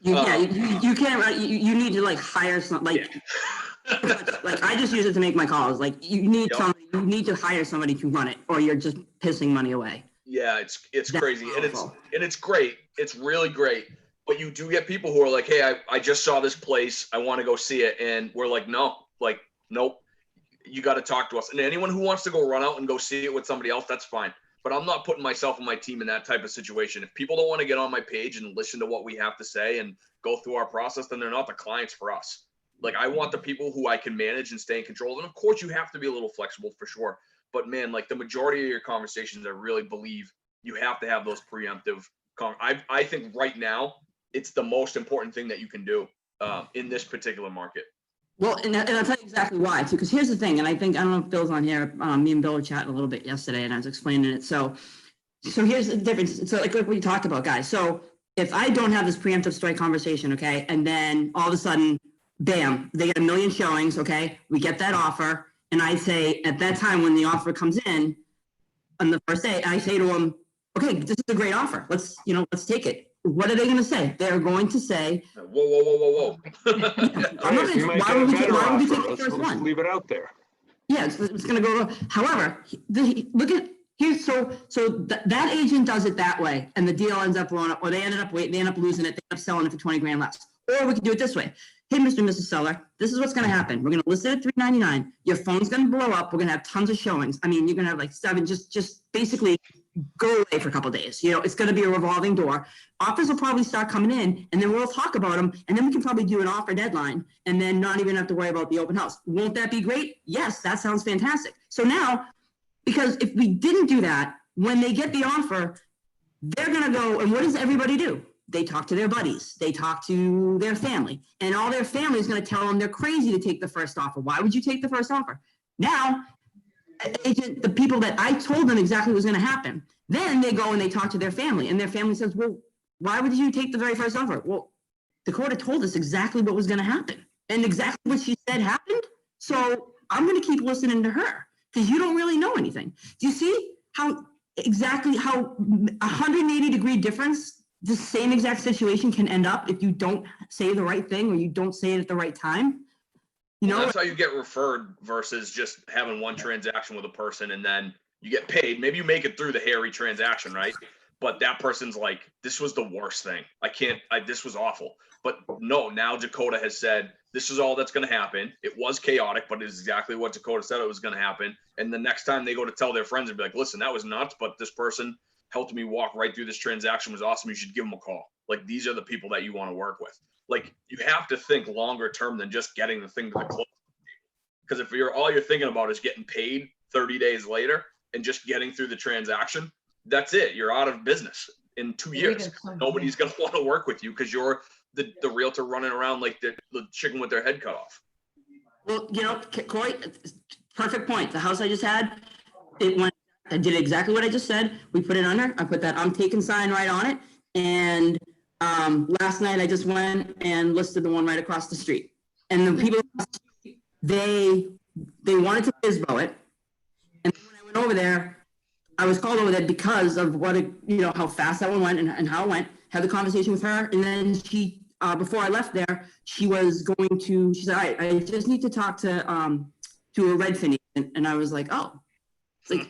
You can't, you need to, like, hire some, like, like, I just use it to make my calls. Like, you need somebody, you need to hire somebody to run it, or you're just pissing money away. Yeah, it's That's crazy. powerful. And it's great. It's really great. But you do get people who are like, hey, I just saw this place. I want to go see it. And we're like, no, like, nope, you got to talk to us. And anyone who wants to go run out and go see it with somebody else, that's fine. But I'm not putting myself and my team in that type of situation. If people don't want to get on my page and listen to what we have to say and go through our process, then they're not the clients for us. Like, I want the people who I can manage and stay in control. And of course you have to be a little flexible for sure. But man, like, the majority of your conversations, I really believe you have to have those preemptive. I think right now it's the most important thing that you can do in this particular market. Well, and I'll tell you exactly why, too, because here's the thing, and I don't know if Bill's on here. Me and Bill were chatting a little bit yesterday, and I was explaining it. So here's the difference. So, like we talked about, guys. So if I don't have this preemptive strike conversation, okay, and then all of a sudden, bam, they get 1 million showings, okay, we get that offer, and I say, at that time when the offer comes in, on the first day, I say to them, okay, this is a great offer. Let's take it. What are they going to say? They're going to say, Whoa. I'm not Hey, we gonna, might why get a would we take better the offer. first Let's one? leave it out there. Yeah, it's going to go. However, look at here. So that agent does it that way, and the deal ends up blowing up, or they end up losing it. They end up selling it for 20 grand less. Or we could do it this way. Hey, Mr. and Mrs. Seller, this is what's going to happen. We're going to list it at $399. Your phone's going to blow up. We're going to have tons of showings. I mean, you're going to have like 7. Just basically go away for a couple of days. You know, it's going to be a revolving door. Offers will probably start coming in, and then we'll talk about them, and then we can probably do an offer deadline, and then not even have to worry about the open house. Won't that be great? Yes, that sounds fantastic. So now, because if we didn't do that, when they get the offer, they're going to go, and what does everybody do? They talk to their buddies. They talk to their family, and all their family is going to tell them they're crazy to take the first offer. Why would you take the first offer? Now, agent, the people that I told them exactly what was going to happen, then they go and they talk to their family, and their family says, well, why would you take the very first offer? Well, Dakota told us exactly what was going to happen, and exactly what she said happened. So I'm going to keep listening to her, because you don't really know anything. Do you see how 180-degree difference the same exact situation can end up if you don't say the right thing, or you don't say it at the right time? You know, That's how you get referred versus just having one transaction with a person and then you get paid. Maybe you make it through the hairy transaction, right? But that person's like, this was the worst thing. This was awful. But no, now Dakota has said, this is all that's going to happen. It was chaotic, but it's exactly what Dakota said it was going to happen. And the next time they go to tell their friends and be like, listen, that was nuts, but this person helped me walk right through this transaction, was awesome. You should give them a call. Like, these are the people that you want to work with. Like, you have to think longer term than just getting the thing to the close. Because if all you're thinking about is getting paid 30 days later and just getting through the transaction, that's it. You're out of business in 2 years. Nobody's going to want to work with you because you're the realtor running around like the chicken with their head cut off. well, you know, Coy, perfect point. The house I just had, I did exactly what I just said. We put it under. I put that I'm taking sign right on it. And last night I just went and listed the one right across the street. And the people, they wanted to FISBO it. And when I went over there, I was called over there because of what, how fast that one went and how it went, had the conversation with her. And then she, before I left there, she said, all right, I just need to talk to a Redfin agent. And I was like, oh, it's like,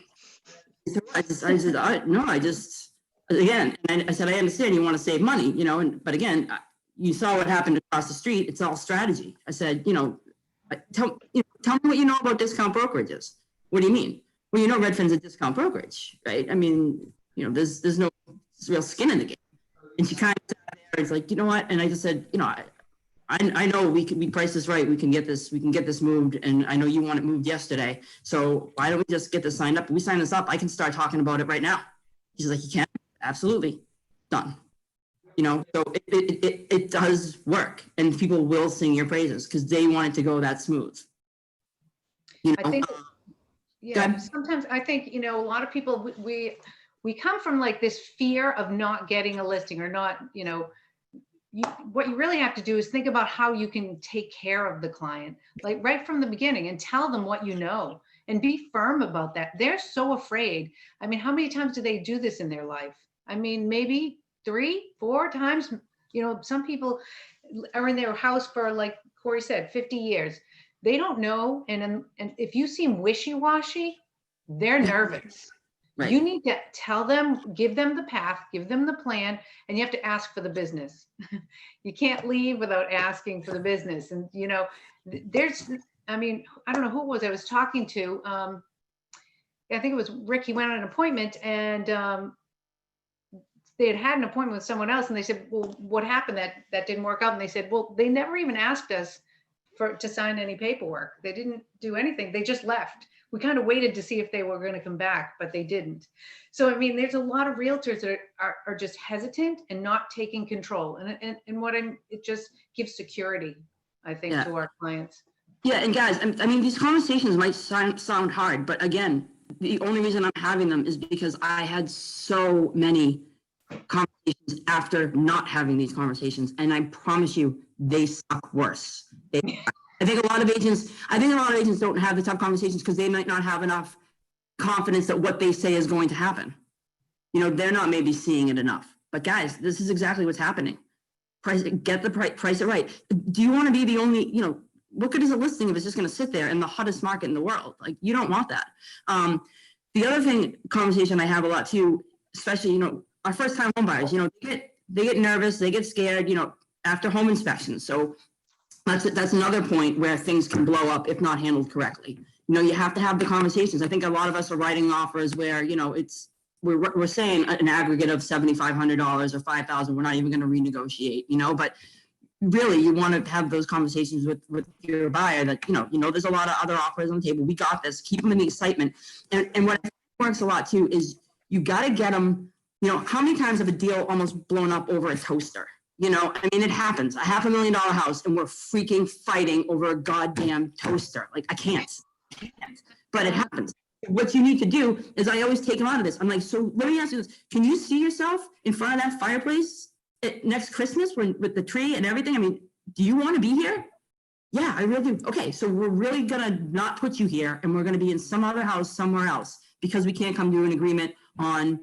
again, and I said, I understand you want to save money, but again, you saw what happened across the street. It's all strategy. I said, tell me what you know about discount brokerages. What do you mean? Well, Redfin's a discount brokerage, right? I mean, there's no real skin in the game. And she kind of sat there, it's like, you know what? And I just said, I know we price this right. We can get this moved. And I know you want it moved yesterday. So why don't we just get this signed up? We sign this up. I can start talking about it right now. She's like, you can? Absolutely. Done. So it does work, and people will sing your praises because they want it to go that smooth. I think, yeah, sometimes I think, a lot of people, we come from like this fear of not getting a listing or not, what you really have to do is think about how you can take care of the client, like right from the beginning, and tell them what and be firm about that. They're so afraid. I mean, how many times do they do this in their life? I mean, maybe 3, 4 times. Some people are in their house for, like Corey said, 50 years. They don't know. And if you seem wishy-washy, they're nervous. Right. You need to tell them, give them the path, give them the plan, and you have to ask for the business. You can't leave without asking for the business. And, I don't know who it was I was talking to. I think it was Rick. He went on an appointment, and they had an appointment with someone else, and they said, well, what happened? That didn't work out. And they said, well, they never even asked us to sign any paperwork. They didn't do anything. They just left. We kind of waited to see if they were going to come back, but they didn't. So, there's a lot of realtors that are just hesitant and not taking control. And it just gives security, I think, to our clients. Yeah. And guys, these conversations might sound hard, but again, the only reason I'm having them is because I had so many conversations after not having these conversations. And I promise you, they suck worse. I think a lot of agents don't have the tough conversations because they might not have enough confidence that what they say is going to happen. They're not maybe seeing it enough. But guys, this is exactly what's happening. Price it right. Do you want to be the only, what good is a listing if it's just going to sit there in the hottest market in the world? Like, you don't want that. The other conversation I have a lot too, especially, our first time home buyers, they get nervous, they get scared, after home inspections. So that's another point where things can blow up if not handled correctly. You have to have the conversations. I think a lot of us are writing offers where, we're saying an aggregate of $7,500 or $5,000. We're not even going to renegotiate, but really you want to have those conversations with your buyer that, there's a lot of other offers on the table. We got this, keep them in the excitement. And what works a lot too is you got to get them, how many times have a deal almost blown up over a toaster? It happens. A $500,000 house and we're freaking fighting over a goddamn toaster. Like, I can't, but it happens. What you need to do is I always take them out of this. I'm like, so let me ask you this. Can you see yourself in front of that fireplace next Christmas with the tree and everything? Do you want to be here? Yeah, I really do. Okay, so we're really going to not put you here and we're going to be in some other house somewhere else because we can't come to an agreement on,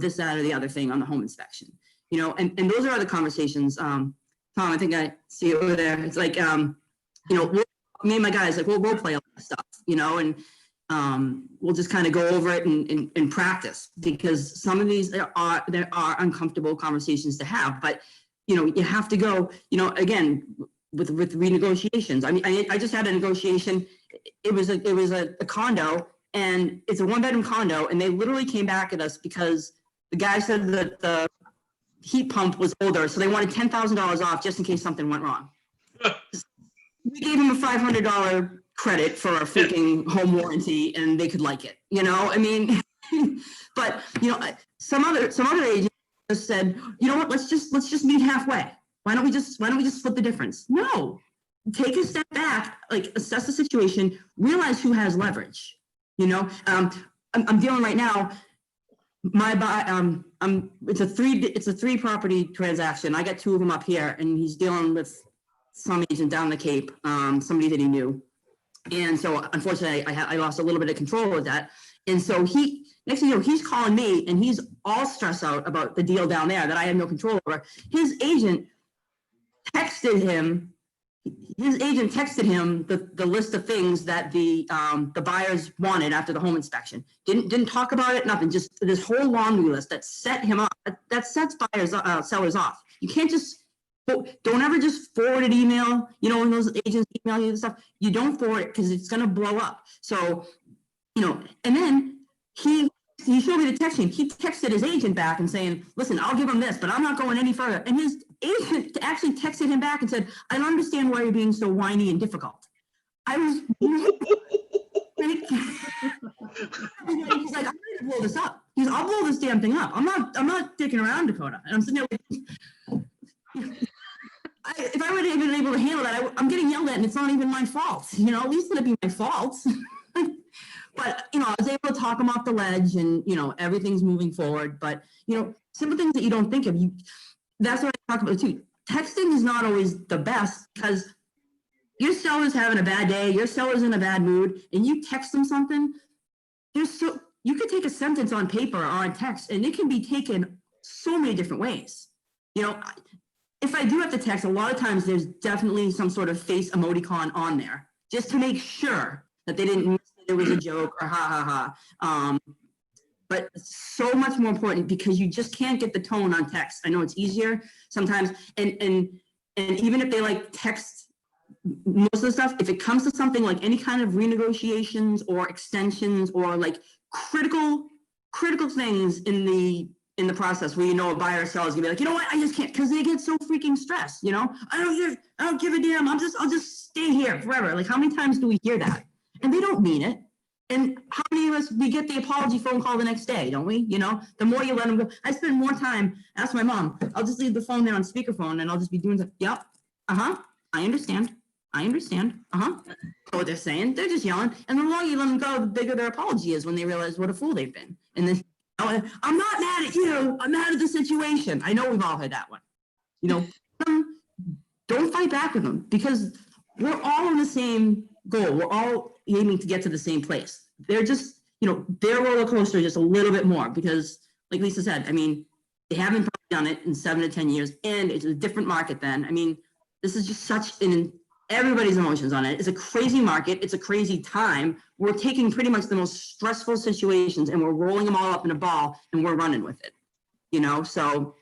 this, that, or the other thing on the home inspection. And those are other conversations. Tom, I think I see it over there. It's like, me and my guys, like, we'll role play all that stuff, and we'll just kind of go over it and practice because some of these, there are uncomfortable conversations to have, but, you have to go, again, with renegotiations. I just had a negotiation. It was a condo, and it's a 1-bedroom condo, and they literally came back at us because the guy said that the heat pump was older, so they wanted $10,000 off just in case something went wrong. We gave him a $500 credit for a freaking home warranty, and they could like it, But some other agents just said, you know what? Let's just meet halfway. Why don't we just split the difference? No, take a step back, like assess the situation, realize who has leverage. I'm dealing right now. It's a 3 property transaction. I got 2 of them up here, and he's dealing with some agent down the Cape, somebody that he knew. And so unfortunately, I lost a little bit of control with that. And so next thing you know, he's calling me and he's all stressed out about the deal down there that I had no control over. His agent texted him the list of things that the buyers wanted after the home inspection. Didn't talk about it, nothing, just this whole laundry list that set him up, that sets sellers off. You can't just, don't ever just forward an email, you know, when those agents email you and stuff, you don't forward it because it's going to blow up. So, you know, and then he showed me the texting. He texted his agent back and saying, listen, I'll give him this, but I'm not going any further. And his agent actually texted him back and said, I don't understand why you're being so whiny and difficult. I was he's like, I'm ready to blow this up. I'll blow this damn thing up. I'm not dicking around, Dakota. And I'm sitting there like, if I would have been able to handle that, I'm getting yelled at and it's not even my fault. You know, at least let it be my fault. But, you know, I was able to talk him off the ledge and, you know, everything's moving forward. But, you know, simple things that you don't think of, that's what I talk about too. Texting is not always the best because your seller's having a bad day, your seller's in a bad mood, and you text them something. You could take a sentence on paper or on text and it can be taken so many different ways. You know, if I do have to text, a lot of times there's definitely some sort of face emoticon on there just to make sure that they didn't miss that it was a joke or ha ha ha. But so much more important because you just can't get the tone on text. I know it's easier sometimes, and even if they like text most of the stuff, if it comes to something like any kind of renegotiations or extensions or like critical things in the process where you know a buyer or seller is gonna be like, you know what, I just can't, because they get so freaking stressed, you know, I don't give a damn, I'll just stay here forever. Like, how many times do we hear that? And they don't mean it. And how many of us, we get the apology phone call the next day, don't we? You know, the more you let them go. I spend more time, ask my mom, I'll just leave the phone there on speakerphone and I'll just be doing the, yep, I understand. What they're saying, they're just yelling. And the longer you let them go, the bigger their apology is when they realize what a fool they've been. And then, I'm not mad at you, I'm mad at the situation. I know we've all had that one. You know, don't fight back with them because we're all on the same goal. We're all aiming to get to the same place. They're just, you know, their roller coaster just a little bit more because, like Lisa said, I mean, they haven't done it in 7 to 10 years and it's a different market then. I mean, this is just such everybody's emotions on it. It's a crazy market. It's a crazy time. We're taking pretty much the most stressful situations and we're rolling them all up in a ball and we're running with it, you know? So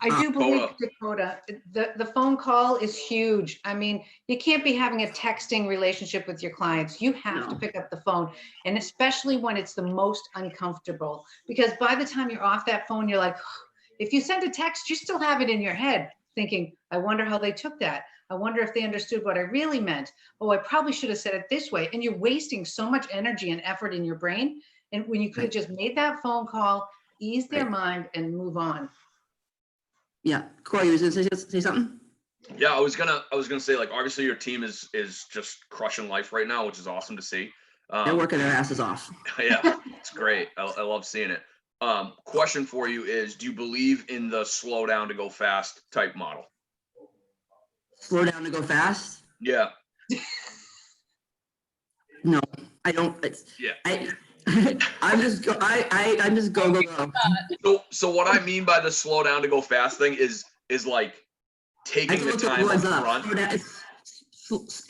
I do believe, Dakota, the phone call is huge. I mean, you can't be having a texting relationship with your clients. You have to pick up the phone, and especially when it's the most uncomfortable, because by the time you're off that phone, you're like, if you send a text, you still have it in your head thinking, I wonder how they took that. I wonder if they understood what I really meant. Oh, I probably should have said it this way. And you're wasting so much energy and effort in your brain. And when you could have just made that phone call, ease their mind and move on. Yeah, Corey, you was gonna say something? Yeah, I was gonna say, like, obviously your team is just crushing life right now, which is awesome to see. They're working their asses off. Yeah, it's great. I love seeing it. Question for you is, do you believe in the slow down to go fast type model? Slow down to go fast? Yeah. No, I don't. I'm just go. So what I mean by the slow down to go fast thing is like taking the time up front.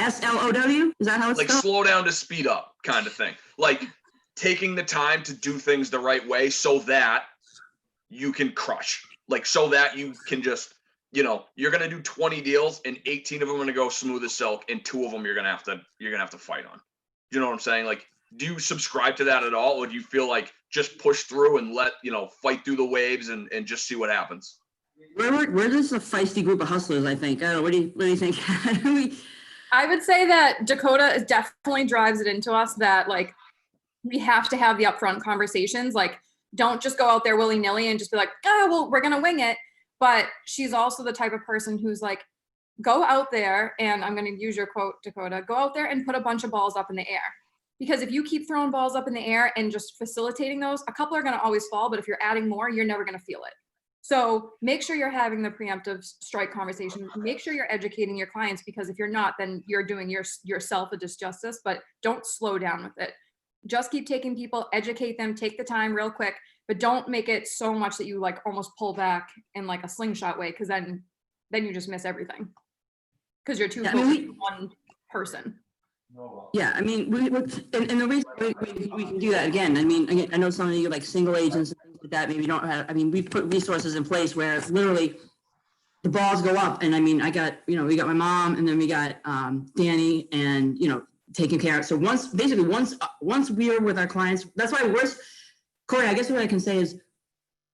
SLOW? Is that how it's like spelled? Slow down to speed up kind of thing. Like taking the time to do things the right way so that you can crush. Like so that you can just, you know, you're gonna do 20 deals and 18 of them are gonna go smooth as silk, and 2 of them you're gonna have to fight on. You know what I'm saying? Like, do you subscribe to that at all, or do you feel like just push through and fight through the waves and just see what happens? We're just a feisty group of hustlers, I think. I don't know. What do you think? I would say that Dakota definitely drives it into us that like we have to have the upfront conversations. Like, don't just go out there willy-nilly and just be like, oh, well, we're gonna wing it. But she's also the type of person who's like, go out there, and I'm going to use your quote, Dakota, go out there and put a bunch of balls up in the air. Because if you keep throwing balls up in the air and just facilitating those, a couple are going to always fall, but if you're adding more, you're never going to feel it. So make sure you're having the preemptive strike conversation. Make sure you're educating your clients, because if you're not, then you're doing yourself a disjustice, but don't slow down with it. Just keep taking people, educate them, take the time real quick, but don't make it so much that you like almost pull back in like a slingshot way, because then you just miss everything. Because you're too focused on one person. Yeah, I mean, and the reason we can do that again, I mean, again, I know some of you like single agents and things like that, maybe don't have, I mean, we've put resources in place where literally the balls go up. And I mean, we got my mom, and then we got Danny, and, taking care of. So once we are with our clients, that's why Corey, I guess what I can say is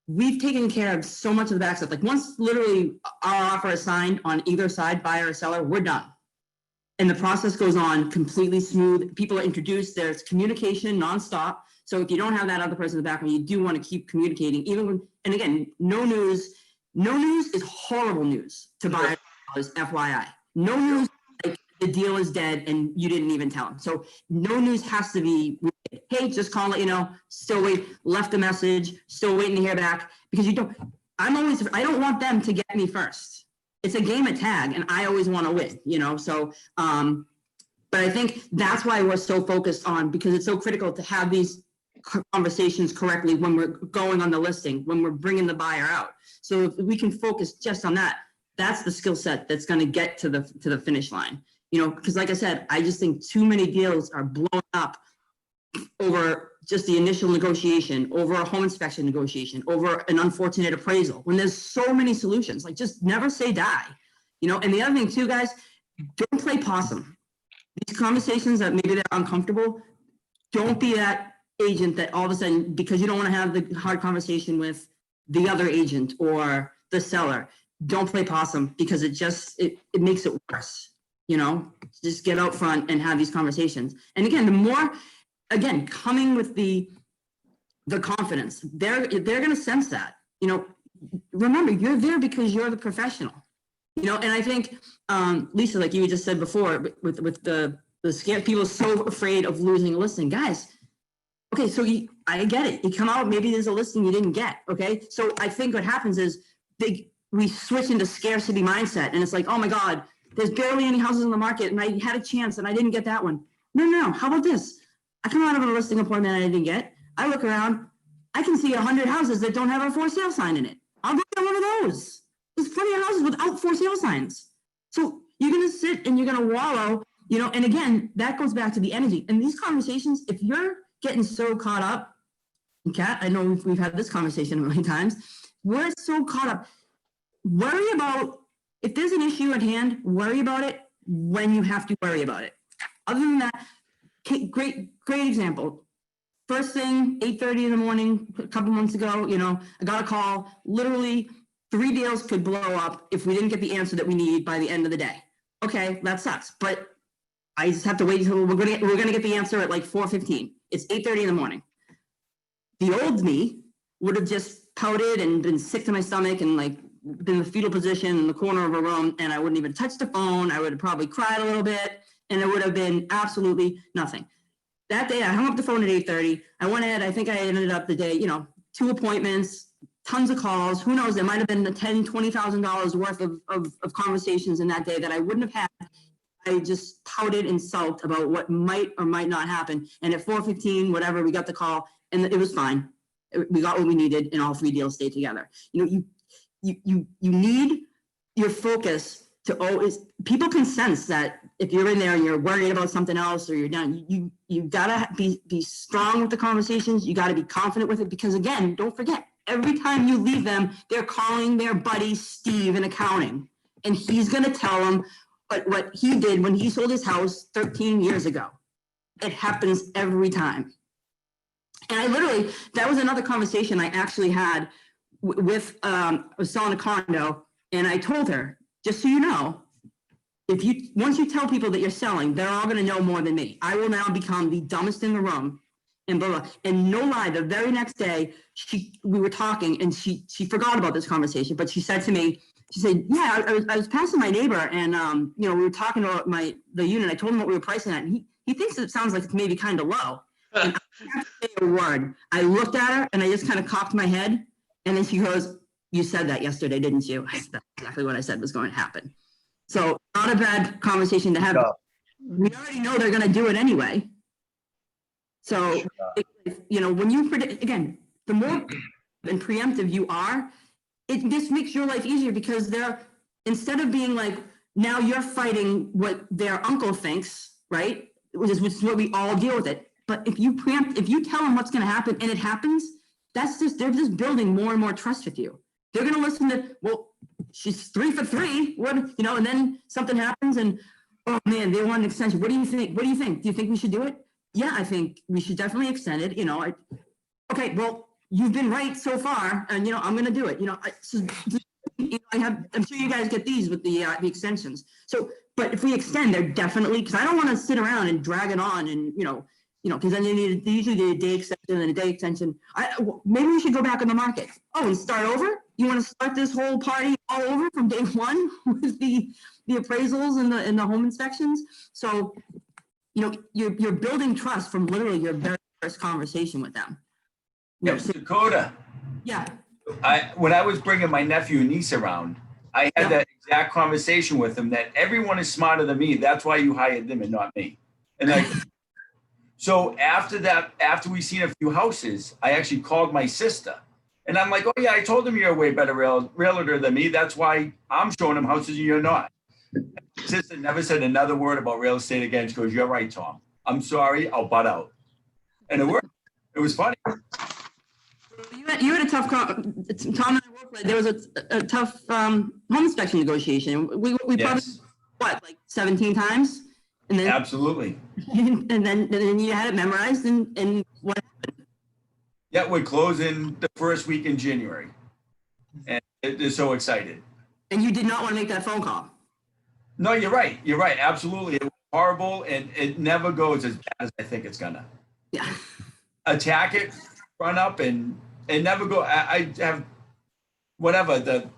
we've taken care of so much of the back stuff. Like once literally our offer is signed on either side, buyer or seller, we're done. And the process goes on completely smooth. People are introduced. There's communication nonstop. So if you don't have that other person in the background, you do want to keep communicating. And again, no news is horrible news to buyers, FYI. No news, like the deal is dead and you didn't even tell them. So no news has to be, hey, just call, let you know, still wait, left a message, still waiting to hear back, because I don't want them to get me first. It's a game of tag, and I always want to win, so, but I think that's why we're so focused on, because it's so critical to have these conversations correctly when we're going on the listing, when we're bringing the buyer out. So if we can focus just on that, that's the skill set that's going to get to the finish line, because like I said, I just think too many deals are blown up over just the initial negotiation, over a home inspection negotiation, over an unfortunate appraisal, when there's so many solutions. Like, just never say die, and the other thing too, guys, don't play possum. These conversations that maybe they're uncomfortable, don't be that agent that all of a sudden, because you don't want to have the hard conversation with the other agent or the seller, don't play possum, because it makes it worse. Just get out front and have these conversations. And again, the more, coming with the confidence, they're going to sense that. Remember, you're there because you're the professional. And I think, Lisa, like you just said before, with the scare, people are so afraid of losing a listing. Guys, okay, so I get it. You come out, maybe there's a listing you didn't get, okay? So I think what happens is we switch into scarcity mindset, and it's like, oh my God, there's barely any houses in the market, and I had a chance, and I didn't get that one. No, how about this? I come out of a listing appointment I didn't get. I look around, I can see 100 houses that don't have a for sale sign in it. I'll go to one of those. There's plenty of houses without for sale signs. So you're going to sit and you're going to wallow, and again, that goes back to the energy. And these conversations, if you're getting so caught up, and Kat, I know we've had this conversation a million times, we're so caught up. Worry about, if there's an issue at hand, worry about it when you have to worry about it. Other than that, great example. First thing, 8:30 in the morning, a couple months ago, I got a call, literally 3 deals could blow up if we didn't get the answer that we need by the end of the day. Okay, that sucks, but I just have to wait until we're gonna get the answer at like 4:15. It's 8:30 in the morning. The old me would have just pouted and been sick to my stomach and like been in the fetal position in the corner of a room, and I wouldn't even touch the phone. I would have probably cried a little bit, and it would have been absolutely nothing. That day, I hung up the phone at 8:30. I went ahead, I think I ended up the day, 2 appointments, tons of calls. Who knows, there might have been the $10,000, $20,000 worth of conversations in that day that I wouldn't have had. I just pouted and sulked about what might or might not happen. And at 4:15, whatever, we got the call, and it was fine. We got what we needed, and all 3 deals stayed together. You need your focus to always, people can sense that if you're in there and you're worried about something else or you're down, you gotta be strong with the conversations. You gotta be confident with it, because again, don't forget, every time you leave them, they're calling their buddy Steve in accounting, and he's gonna tell them what he did when he sold his house 13 years ago. It happens every time. And that was another conversation I actually had with, I was selling a condo, and I told her, just so you know, once you tell people that you're selling, they're all gonna know more than me. I will now become the dumbest in the room, and blah, blah. And no lie, the very next day, we were talking, and she forgot about this conversation, but she said to me, she said, yeah, I was passing my neighbor, and we were talking about the unit. I told him what we were pricing at, and he thinks it sounds like it's maybe kind of low. And I didn't have to say a word. I looked at her, and I just kind of cocked my head, and then she goes, You said that yesterday, didn't you? That's exactly what I said was going to happen. So not a bad conversation to have. Yeah. We already know they're going to do it anyway. So, when you predict, again, the more and preemptive you are, it just makes your life easier because instead of being like, now you're fighting what their uncle thinks, right? Which is what we all deal with it. But if you tell them what's going to happen and it happens, they're just building more and more trust with you. They're going to listen to, well, she's 3 for 3, and then something happens and, oh man, they want an extension. What do you think? Do you think we should do it? Yeah, I think we should definitely extend it. Okay, well, you've been right so far, and I'm going to do it. I'm sure you guys get these with the extensions. So, but if we extend, they're definitely, because I don't want to sit around and drag it on, and because then they usually need a day extension and a day extension. Maybe we should go back on the market. Oh, and start over? You want to start this whole party all over from day one with the appraisals and the home inspections? So, you're building trust from literally your very first conversation with them. Yes, Dakota. Yeah. When I was bringing my nephew and niece around, I had that exact conversation with them that everyone is smarter than me. That's why you hired them and not me. And so after we seen a few houses, I actually called my sister. And I'm like, oh yeah, I told them you're a way better realtor than me. That's why I'm showing them houses and you're not. My sister never said another word about real estate again. She goes, you're right, Tom. I'm sorry, I'll butt out. And it worked. It was funny. You had a tough, Tom and I worked with, there was a tough home inspection negotiation. We probably, like 17 times? And then, absolutely. And then you had it memorized and what happened? Yeah, we're closing the first week in January. And they're so excited. And you did not want to make that phone call? No, you're right. You're right. Absolutely. It was horrible, and it never goes as bad as I think it's gonna. Yeah. Attack it, run up, and never go. I have whatever the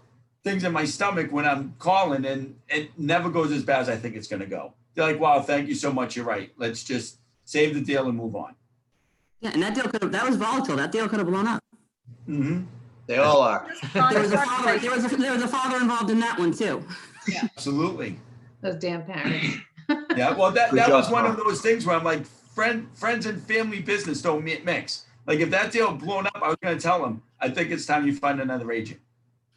things in my stomach when I'm calling, and it never goes as bad as I think it's gonna go. They're like, "Wow, thank you so much. You're right. Let's just save the deal and move on." Yeah, and that was volatile. That deal could have blown up. Mm-hmm. They all are. There was a father involved in that one too. Yeah. Absolutely. Those damn parents. Yeah, well, that Good was job, one Tom. of those things where I'm like, friends and family business don't mix. Like if that deal blown up, I was going to tell them, I think it's time you find another agent.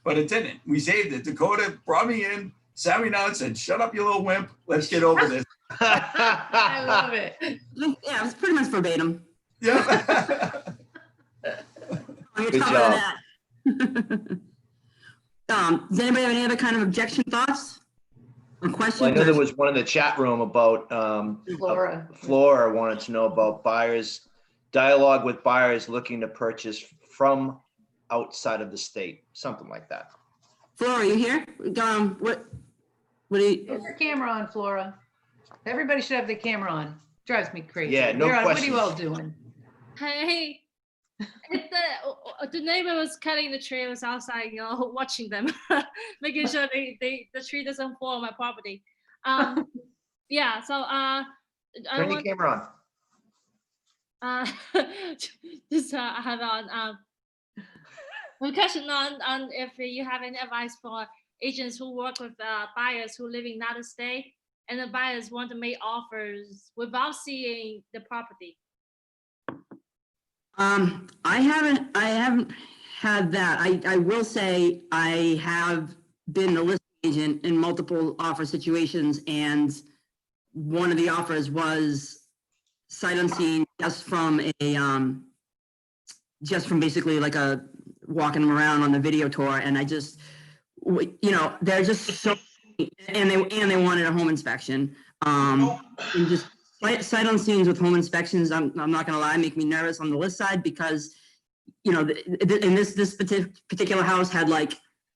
But it didn't. We saved it. Dakota brought me in, sat me down and said, shut up, you little wimp. Let's get over this. I love it. Yeah, it was pretty much verbatim. Yeah. You're Good tougher than that. Does anybody have any other kind of objection thoughts or questions? Well, I know there was one in the chat room about Flora wanted to know about dialogue with buyers looking to purchase from outside of the state, something like that. Flora, are you here? What do you? Put your camera on, Flora. Everybody should have their camera on. Drives me crazy. Yeah, no What are questions. you all doing? Hey, the neighbor was cutting the tree. I was outside, watching them, making sure the tree doesn't fall on my property. Yeah. So Turn your camera on. just I have a question on if you have any advice for agents who work with buyers who live in another state and the buyers want to make offers without seeing the property. I haven't had that. I will say I have been a listing agent in multiple offer situations, and one of the offers was sight unseen just from basically like a walking them around on the video tour, and I just, they're just so, and they wanted a home inspection, and just sight unseen with home inspections, I'm not gonna lie, make me nervous on the list side because, in this particular house had like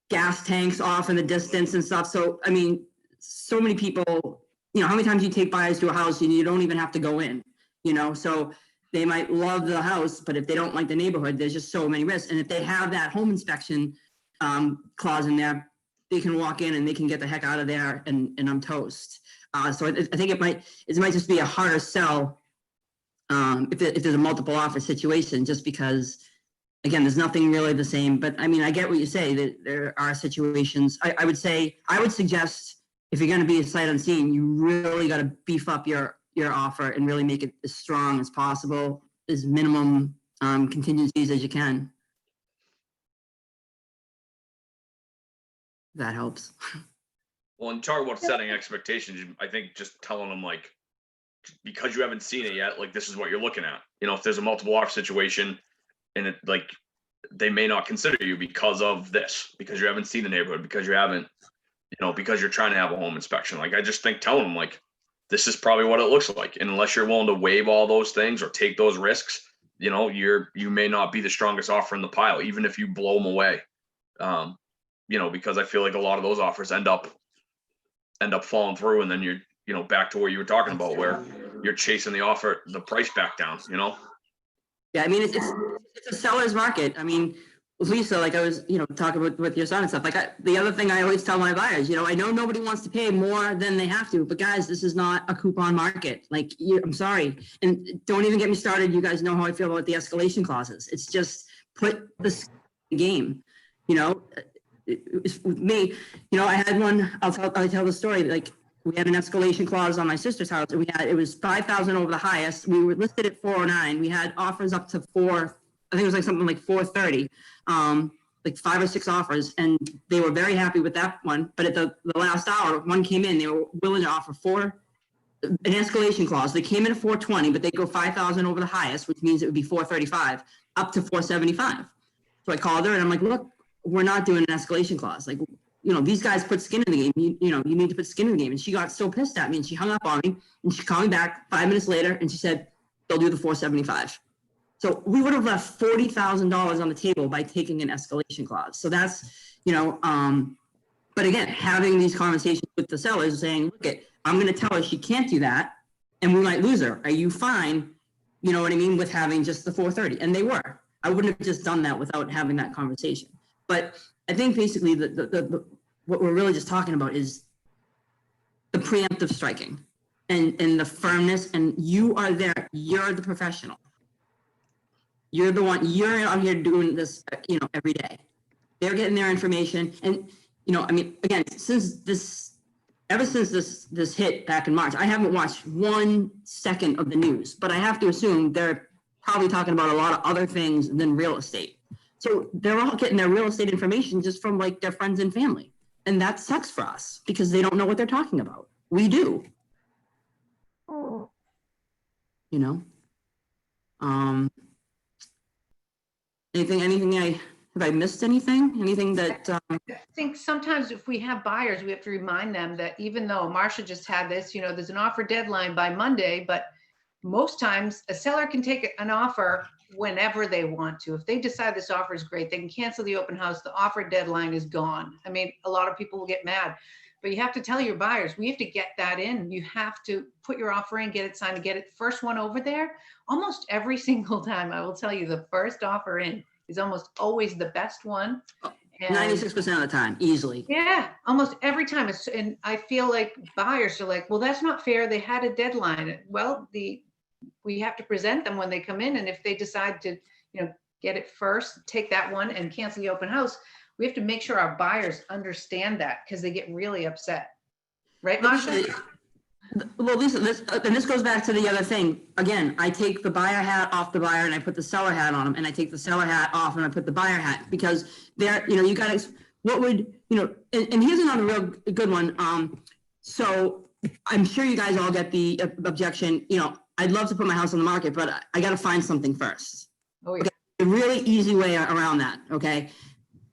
gas tanks off in the distance and stuff. So, I mean, so many people, how many times you take buyers to a house and you don't even have to go in, so they might love the house, but if they don't like the neighborhood, there's just so many risks. And if they have that home inspection clause in there, they can walk in and they can get the heck out of there and I'm toast. So I think it might just be a harder sell if there's a multiple offer situation, just because again, there's nothing really the same, but I mean, I get what you say, that there are situations. I would suggest, if you're going to be a sight unseen, you really got to beef up your offer and really make it as strong as possible, as minimum contingencies as you can. That helps. Well, and talk about setting expectations. I think just telling them, like, because you haven't seen it yet, like, this is what you're looking at. You know, if there's a multiple offer situation and it, like, they may not consider you because of this, because you haven't seen the neighborhood, because you haven't, you know, because you're trying to have a home inspection. Like, I just think telling them, like, this is probably what it looks like. And unless you're willing to waive all those things or take those risks, you know, you may not be the strongest offer in the pile, even if you blow them away. You know, because I feel like a lot of those offers end up falling through, and then you're, you know, back to what you were talking about, where you're chasing the price back down, you know? Yeah, I mean, it's a seller's market. I mean, Lisa, like I was, you know, talking with your son and stuff, like the other thing I always tell my buyers, you know, I know nobody wants to pay more than they have to, but guys, this is not a coupon market. Like, I'm sorry. And don't even get me started. You guys know how I feel about the escalation clauses. It's just put the game, you know. With me, you know, I had one, I'll tell the story, like, we had an escalation clause on my sister's house. It was 5,000 over the highest. We were listed at 409. We had offers up to I think it was like something like 430, like 5 or 6 offers. And they were very happy with that one. But at the last hour, one came in, they were willing to offer an escalation clause. They came in at 420, but they go 5,000 over the highest, which means it would be 435 up to 475. So I called her and I'm like, look, we're not doing an escalation clause. Like, you know, these guys put skin in the game. You know, you need to put skin in the game. And she got so pissed at me and she hung up on me and she called me back 5 minutes later and she said, they'll do the 475. So we would have left $40,000 on the table by taking an escalation clause. So that's, you know, but again, having these conversations with the sellers saying, look, I'm going to tell her she can't do that and we might lose her. Are you fine? You know what I mean? With having just the 430. And they were. I wouldn't have just done that without having that conversation. But I think basically what we're really just talking about is the preemptive striking and the firmness, and you are there. You're the professional. You're the one, you're out here doing this, you know, every day. They're getting their information. And, you know, I mean, again, ever since this hit back in March, I haven't watched 1 second of the news, but I have to assume they're probably talking about a lot of other things than real estate. So they're all getting their real estate information just from like their friends and family. And that sucks for us because they don't know what they're talking about. We do. You know? Have I missed anything? Anything that I think sometimes if we have buyers, we have to remind them that even though Marcia just had this, you know, there's an offer deadline by Monday, but most times a seller can take an offer whenever they want to. If they decide this offer is great, they can cancel the open house. The offer deadline is gone. I mean, a lot of people will get mad, but you have to tell your buyers, we have to get that in. You have to put your offer in, get it signed, get it first one over there. Almost every single time, I will tell you, the first offer in is almost always the best one. 96% of the time, easily. Yeah, almost every time. And I feel like buyers are like, well, that's not fair. They had a deadline. Well, we have to present them when they come in. And if they decide to, you know, get it first, take that one and cancel the open house, we have to make sure our buyers understand that because they get really upset. Right, Masha? Well, Lisa, this goes back to the other thing. Again, I take the buyer hat off the buyer and I put the seller hat on them, and I take the seller hat off and I put the buyer hat, because they're, you know, you guys, what would, you know, and here's another real good one. So I'm sure you guys all get the objection, you know, I'd love to put my house on the market, but I got to find something first. Oh, yeah. Okay? A really easy way around that. Okay.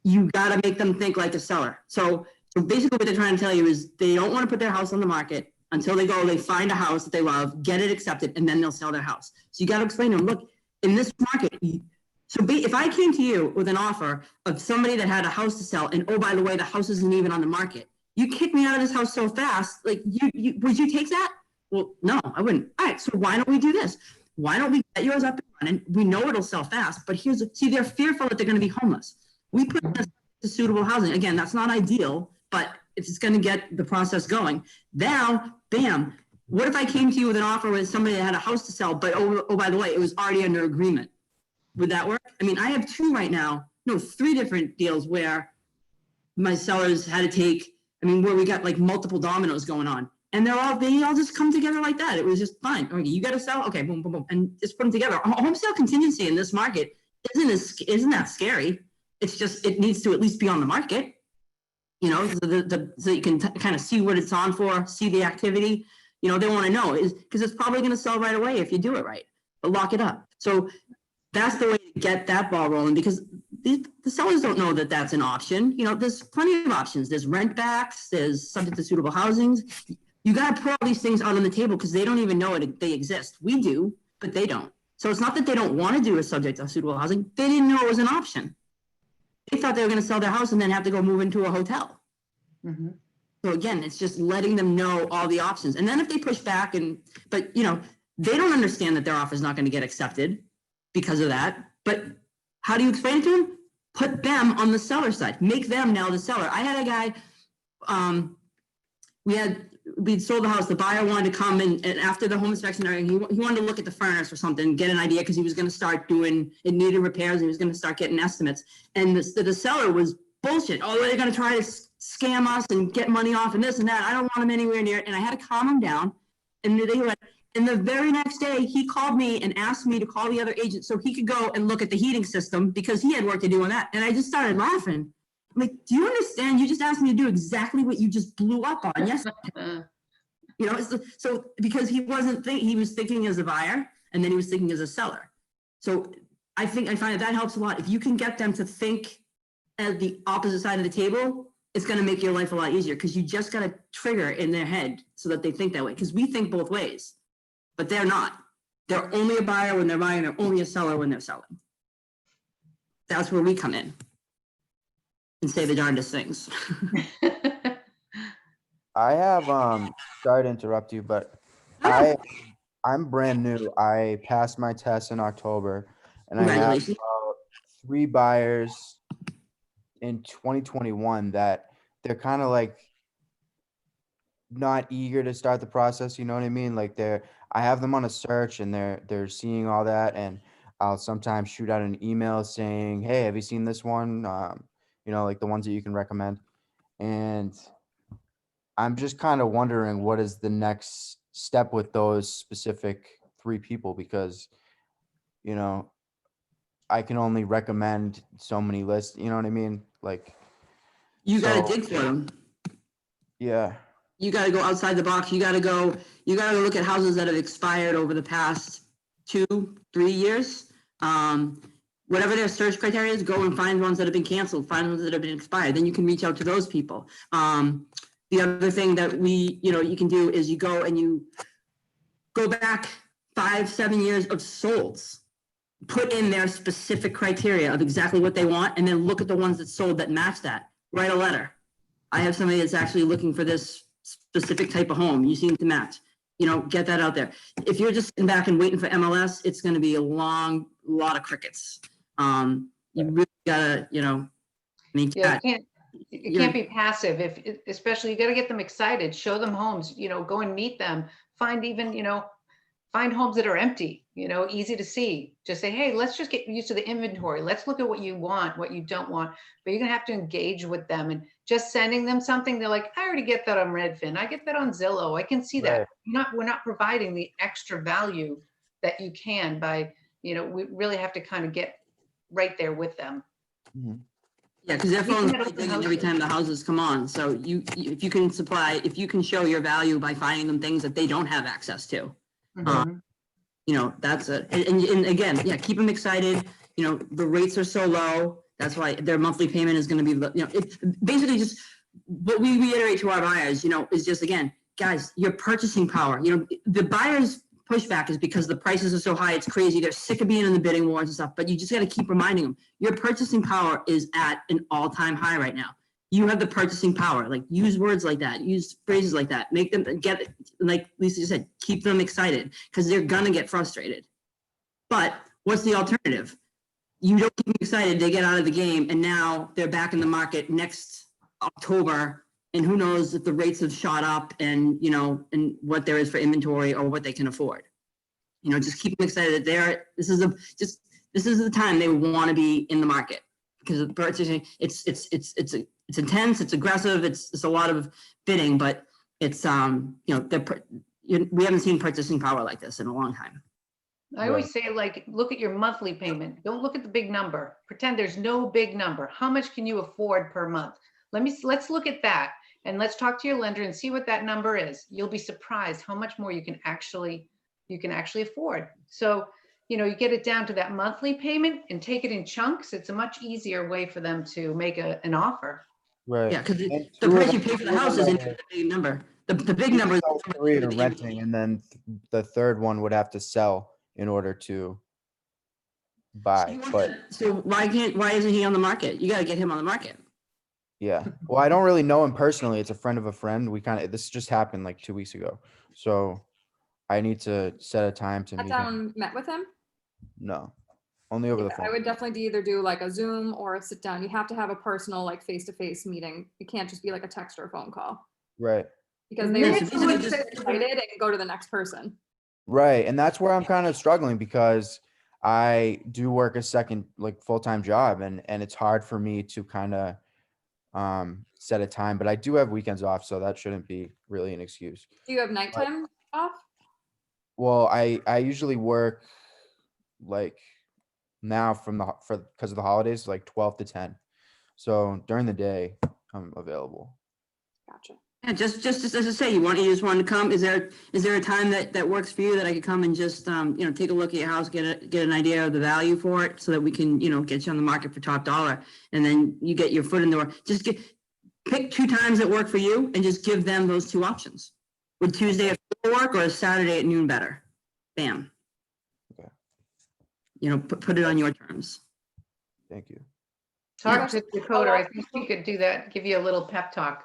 You got to make them think like a seller. So basically what they're trying to tell you is they don't want to put their house on the market until they find a house that they love, get it accepted, and then they'll sell their house. So you got to explain to them, look, in this market, if I came to you with an offer of somebody that had a house to sell, and oh, by the way, the house isn't even on the market, you kick me out of this house so fast, like, would you take that? Well, no, I wouldn't. All right, so why don't we do this? Why don't we get yours up and running? We know it'll sell fast, but they're fearful that they're going to be homeless. We put this to suitable housing. Again, that's not ideal, but it's going to get the process going. Now, bam, what if I came to you with an offer with somebody that had a house to sell, but oh, by the way, it was already under agreement? Would that work? I mean, I have 3 different deals where my sellers had to take, where we got like multiple dominoes going on. And they all just come together like that. It was just fine. Okay, you got to sell? Okay, boom, boom, boom. And just put them together. A home sale contingency in this market isn't that scary. It's just, it needs to at least be on the market, so you can kind of see what it's on for, see the activity. They want to know because it's probably going to sell right away if you do it right, but lock it up. So that's the way to get that ball rolling, because the sellers don't know that that's an option. There's plenty of options. There's rent backs, there's subject to suitable housings. You got to put all these things out on the table because they don't even know they exist. We do, but they don't. So it's not that they don't want to do a subject to suitable housing. They didn't know it was an option. They thought they were going to sell their house and then have to go move into a hotel. Mm-hmm. So again, it's just letting them know all the options. And then if they push back but they don't understand that their offer is not going to get accepted because of that. But how do you explain it to them? Put them on the seller side. Make them now the seller. I had a guy, we'd sold the house. The buyer wanted to come and after the home inspection, he wanted to look at the furnace or something, get an idea, because he was going to start doing, it needed repairs, and he was going to start getting estimates. And the seller was bullshit. Oh, they're going to try to scam us and get money off and this and that. I don't want them anywhere near it. And I had to calm him down. And the very next day, he called me and asked me to call the other agent so he could go and look at the heating system because he had work to do on that. And I just started laughing. I'm like, do you understand? You just asked me to do exactly what you just blew up on yesterday. So because he was thinking as a buyer, and then he was thinking as a seller. So I find that helps a lot. If you can get them to think at the opposite side of the table, it's going to make your life a lot easier, because you just got to trigger in their head so that they think that way. Because we think both ways, but they're not. They're only a buyer when they're buying. They're only a seller when they're selling. That's where we come in and say the darndest things. I have, sorry to interrupt you, but I'm brand new. I passed my test in October, and I have Congratulations. about 3 buyers in 2021 that they're kind of like not eager to start the process. You know what I mean? Like I have them on a search and they're seeing all that, and I'll sometimes shoot out an email saying, hey, have you seen this one? Like the ones that you can recommend. And I'm just kind of wondering what is the next step with those specific 3 people, because, I can only recommend so many lists. You know what I mean? Like, You got to dig for them. Yeah. You got to go outside the box. You got to go look at houses that have expired over the past 2-3 years. Whatever their search criteria is, go and find ones that have been canceled, find ones that have been expired. Then you can reach out to those people. The other thing that you can do is you go and you go back 5-7 years of solds, put in their specific criteria of exactly what they want, and then look at the ones that sold that match that. Write a letter. I have somebody that's actually looking for this specific type of home. You seem to match. Get that out there. If you're just sitting back and waiting for MLS, it's going to be a lot of crickets. You really gotta, it can't be passive. Especially you got to get them excited, show them homes, go and meet them, find homes that are empty, easy to see. Just say, hey, let's just get used to the inventory. Let's look at what you want, what you don't want, but you're gonna have to engage with them. And just sending them something, they're like, I already get that on Redfin. I get that on Zillow. I can see that. Right. We're not providing the extra value that you can by, we really have to kind of get right there with them. Mm-hmm. Yeah, because their phone's digging every time the houses come on. So if you can show your value by finding them things that they don't have access to. Mm-hmm. That's it. And again, yeah, keep them excited. The rates are so low. That's why their monthly payment is going to be, it's basically just what we reiterate to our buyers, is just, again, guys, your purchasing power, the buyers pushback is because the prices are so high. It's crazy. They're sick of being in the bidding wars and stuff, but you just got to keep reminding them your purchasing power is at an all-time high right now. You have the purchasing power. Like, use words like that, use phrases like that, make them get it. Like Lisa just said, keep them excited, because they're gonna get frustrated. But what's the alternative? You don't keep them excited, they get out of the game, and now they're back in the market next October, and who knows if the rates have shot up and and what there is for inventory or what they can afford. Just keep them excited that this is the time they want to be in the market because of purchasing. It's intense, it's aggressive, it's a lot of bidding, but it's we haven't seen purchasing power like this in a long time. I always say, like, look at your monthly payment. Don't look at the big number. Pretend there's no big number. How much can you afford per month? Let's look at that, and let's talk to your lender and see what that number is. You'll be surprised how much more you can actually afford. So, you get it down to that monthly payment and take it in chunks. It's a much easier way for them to make an offer. Right. Yeah, because And the two of price you them- pay for two the of house them isn't are- the big number. The big number is all three are renting, and then the third one would have to sell in order to buy. But So why isn't he on the market? You got to get him on the market. yeah, well, I don't really know him personally. It's a friend of a friend. This just happened like 2 weeks ago, so I need to set a time to Sat meet him. down, met with him. No, only over the I phone. would definitely either do like a Zoom or a sit down. You have to have a personal, like face-to-face meeting. It can't just be like a text or a phone call Right. because The they minute just someone get says- excited and go to the next person. Right. And that's where I'm kind of struggling because I do work a second like full-time job and it's hard for me to kind of set a time, but I do have weekends off, so that shouldn't be really an excuse. Do you have nighttime off? Well, I usually work like now because of the holidays, like 12 to 10. So during the day, I'm available. Gotcha. Yeah, just as I say, you just want to come. Is there a time that works for you that I could come and just take a look at your house, get an idea of the value for it, so that we can get you on the market for top dollar, and then you get your foot in the door. Just pick 2 times that work for you, and just give them those 2 options. Would Tuesday at 4 work or Saturday at noon better? Bam. Okay. Put it on your terms. Thank you. Talk to Dakota. I think she could do that, give you a little pep talk.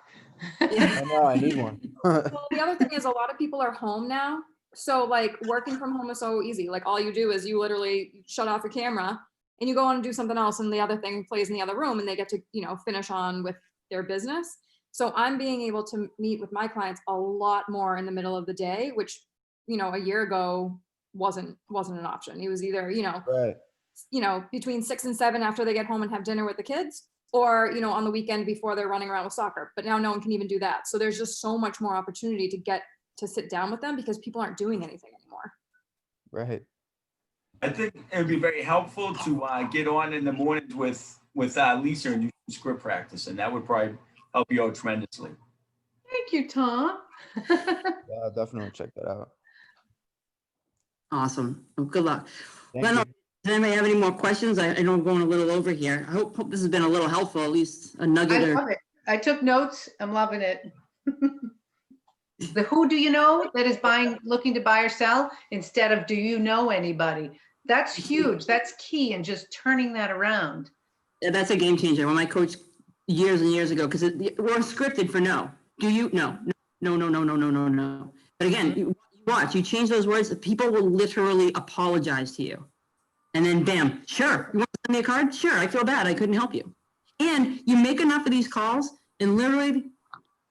I know, I need one. Well, the other thing is a lot of people are home now. So like working from home is so easy. Like all you do is you literally shut off your camera and you go on and do something else and the other thing plays in the other room and they get to, finish on with their business. So I'm being able to meet with my clients a lot more in the middle of the day, which, a year ago wasn't an option. It was either, Right. Between 6 and 7 after they get home and have dinner with the kids, or, on the weekend before they're running around with soccer. But now no one can even do that. So there's just so much more opportunity to get to sit down with them because people aren't doing anything anymore. Right. I think it would be very helpful to get on in the mornings with Lisa and do some script practice, and that would probably help you out tremendously. Thank you, Tom. Yeah, I'll definitely check that out. Awesome. Well, good luck. Thank Well, you. does anybody have any more questions? I know I'm going a little over here. I hope this has been a little helpful, at least a nugget. I love it. I took notes. I'm loving it. The who do you know that is looking to buy or sell instead of do you know anybody? That's huge. That's key in just turning that around. Yeah, that's a game changer. When my coach years and years ago, because we're scripted for no. Do you? No. But again, you watch, you change those words, people will literally apologize to you. And then bam, sure, you want to send me a card? Sure, I feel bad, I couldn't help you. And you make enough of these calls and literally,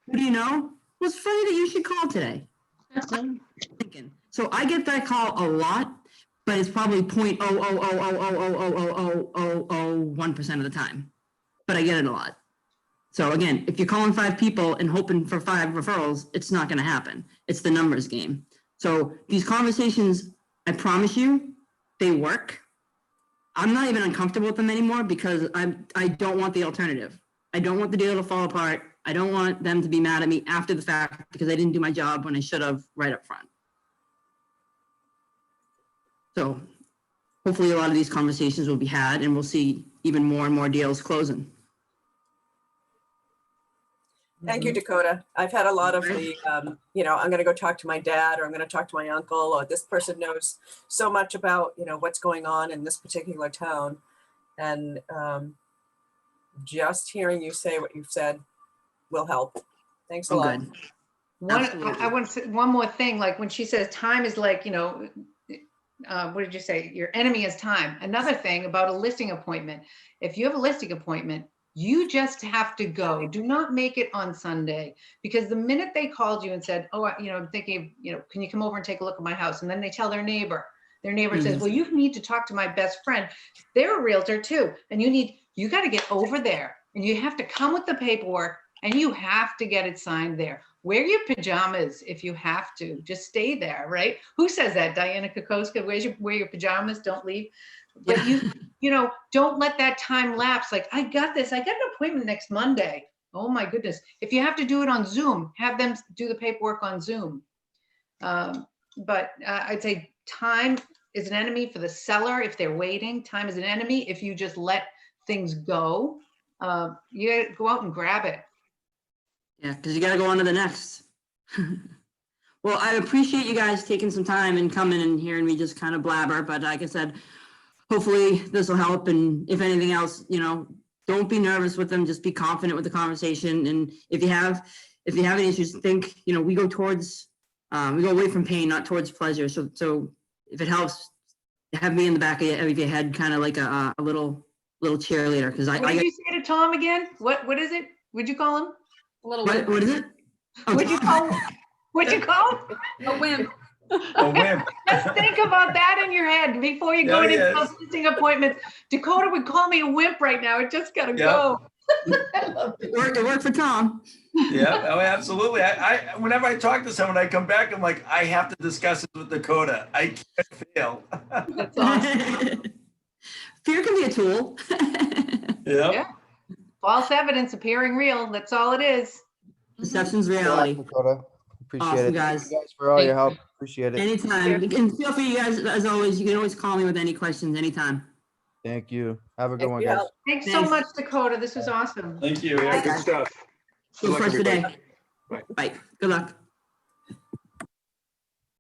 who do you know? Well, it's funny that you should call today. Thinking. So I get that call a lot, but it's probably 0.000000001% of the time. But I get it a lot. So again, if you're calling 5 people and hoping for 5 referrals, it's not going to happen. It's the numbers game. So these conversations, I promise you, they work. I'm not even uncomfortable with them anymore because I don't want the alternative. I don't want the deal to fall apart. I don't want them to be mad at me after the fact because I didn't do my job when I should have right up front. So hopefully a lot of these conversations will be had and we'll see even more and more deals closing. Thank you, Dakota. I've had a lot of the, I'm going to go talk to my dad, or I'm going to talk to my uncle, or this person knows so much about, what's going on in this particular town. And just hearing you say what you've said will help. Thanks a lot. Good. I want to say one more thing. Like when she says time is like, what did you say? Your enemy is time. Another thing about a listing appointment. If you have a listing appointment, you just have to go. Do not make it on Sunday, because the minute they called you and said, oh, I'm thinking, can you come over and take a look at my house? And then they tell their neighbor, Their neighbor says, well, you need to talk to my best friend. They're a realtor too. And you got to get over there and you have to come with the paperwork and you have to get it signed there. Wear your pajamas if you have to. Just stay there, right? Who says that? Diana Kokoska, wear your pajamas, don't leave. But don't let that time lapse. Like, I got this. I got an appointment next Monday. Oh my goodness. If you have to do it on Zoom, have them do the paperwork on Zoom. But I'd say time is an enemy for the seller if they're waiting. Time is an enemy if you just let things go. You gotta go out and grab it. Yeah, because you got to go on to the next. Well, I appreciate you guys taking some time and coming and hearing me just kind of blabber. But like I said, hopefully this will help. And if anything else, don't be nervous with them. Just be confident with the conversation. And if you have any issues, think, we go away from pain, not towards pleasure. So if it helps, have me in the back of your head, kind of like a little cheerleader. Because What did you say to Tom again? What is it? Would you call him? A little what is it? What'd you call him? What'd you call him? A wimp. A wimp. Just think about that in your head before you go Oh, into yes. those listing appointments. Dakota would call me a wimp right now. It just gotta go. It worked for Tom. Yeah, oh, absolutely. I whenever I talk to someone, I come back, I'm like, I have to discuss it with Dakota. I can't fail. That's awesome. Fear can be a tool. Yeah. False evidence appearing real. That's all it is. Deception's reality. Dakota. Appreciate Awesome, it. guys. Thank you guys for all your help. Appreciate it. Anytime. And feel free, you guys, as always, you can always call me with any questions anytime. Thank you. Have a good Thank one, you. guys. Thanks so Thanks. much, Dakota. This was awesome. Thank you. Bye, Yeah, good guys. stuff. Good luck, for today. everybody. Bye. Bye. Good luck.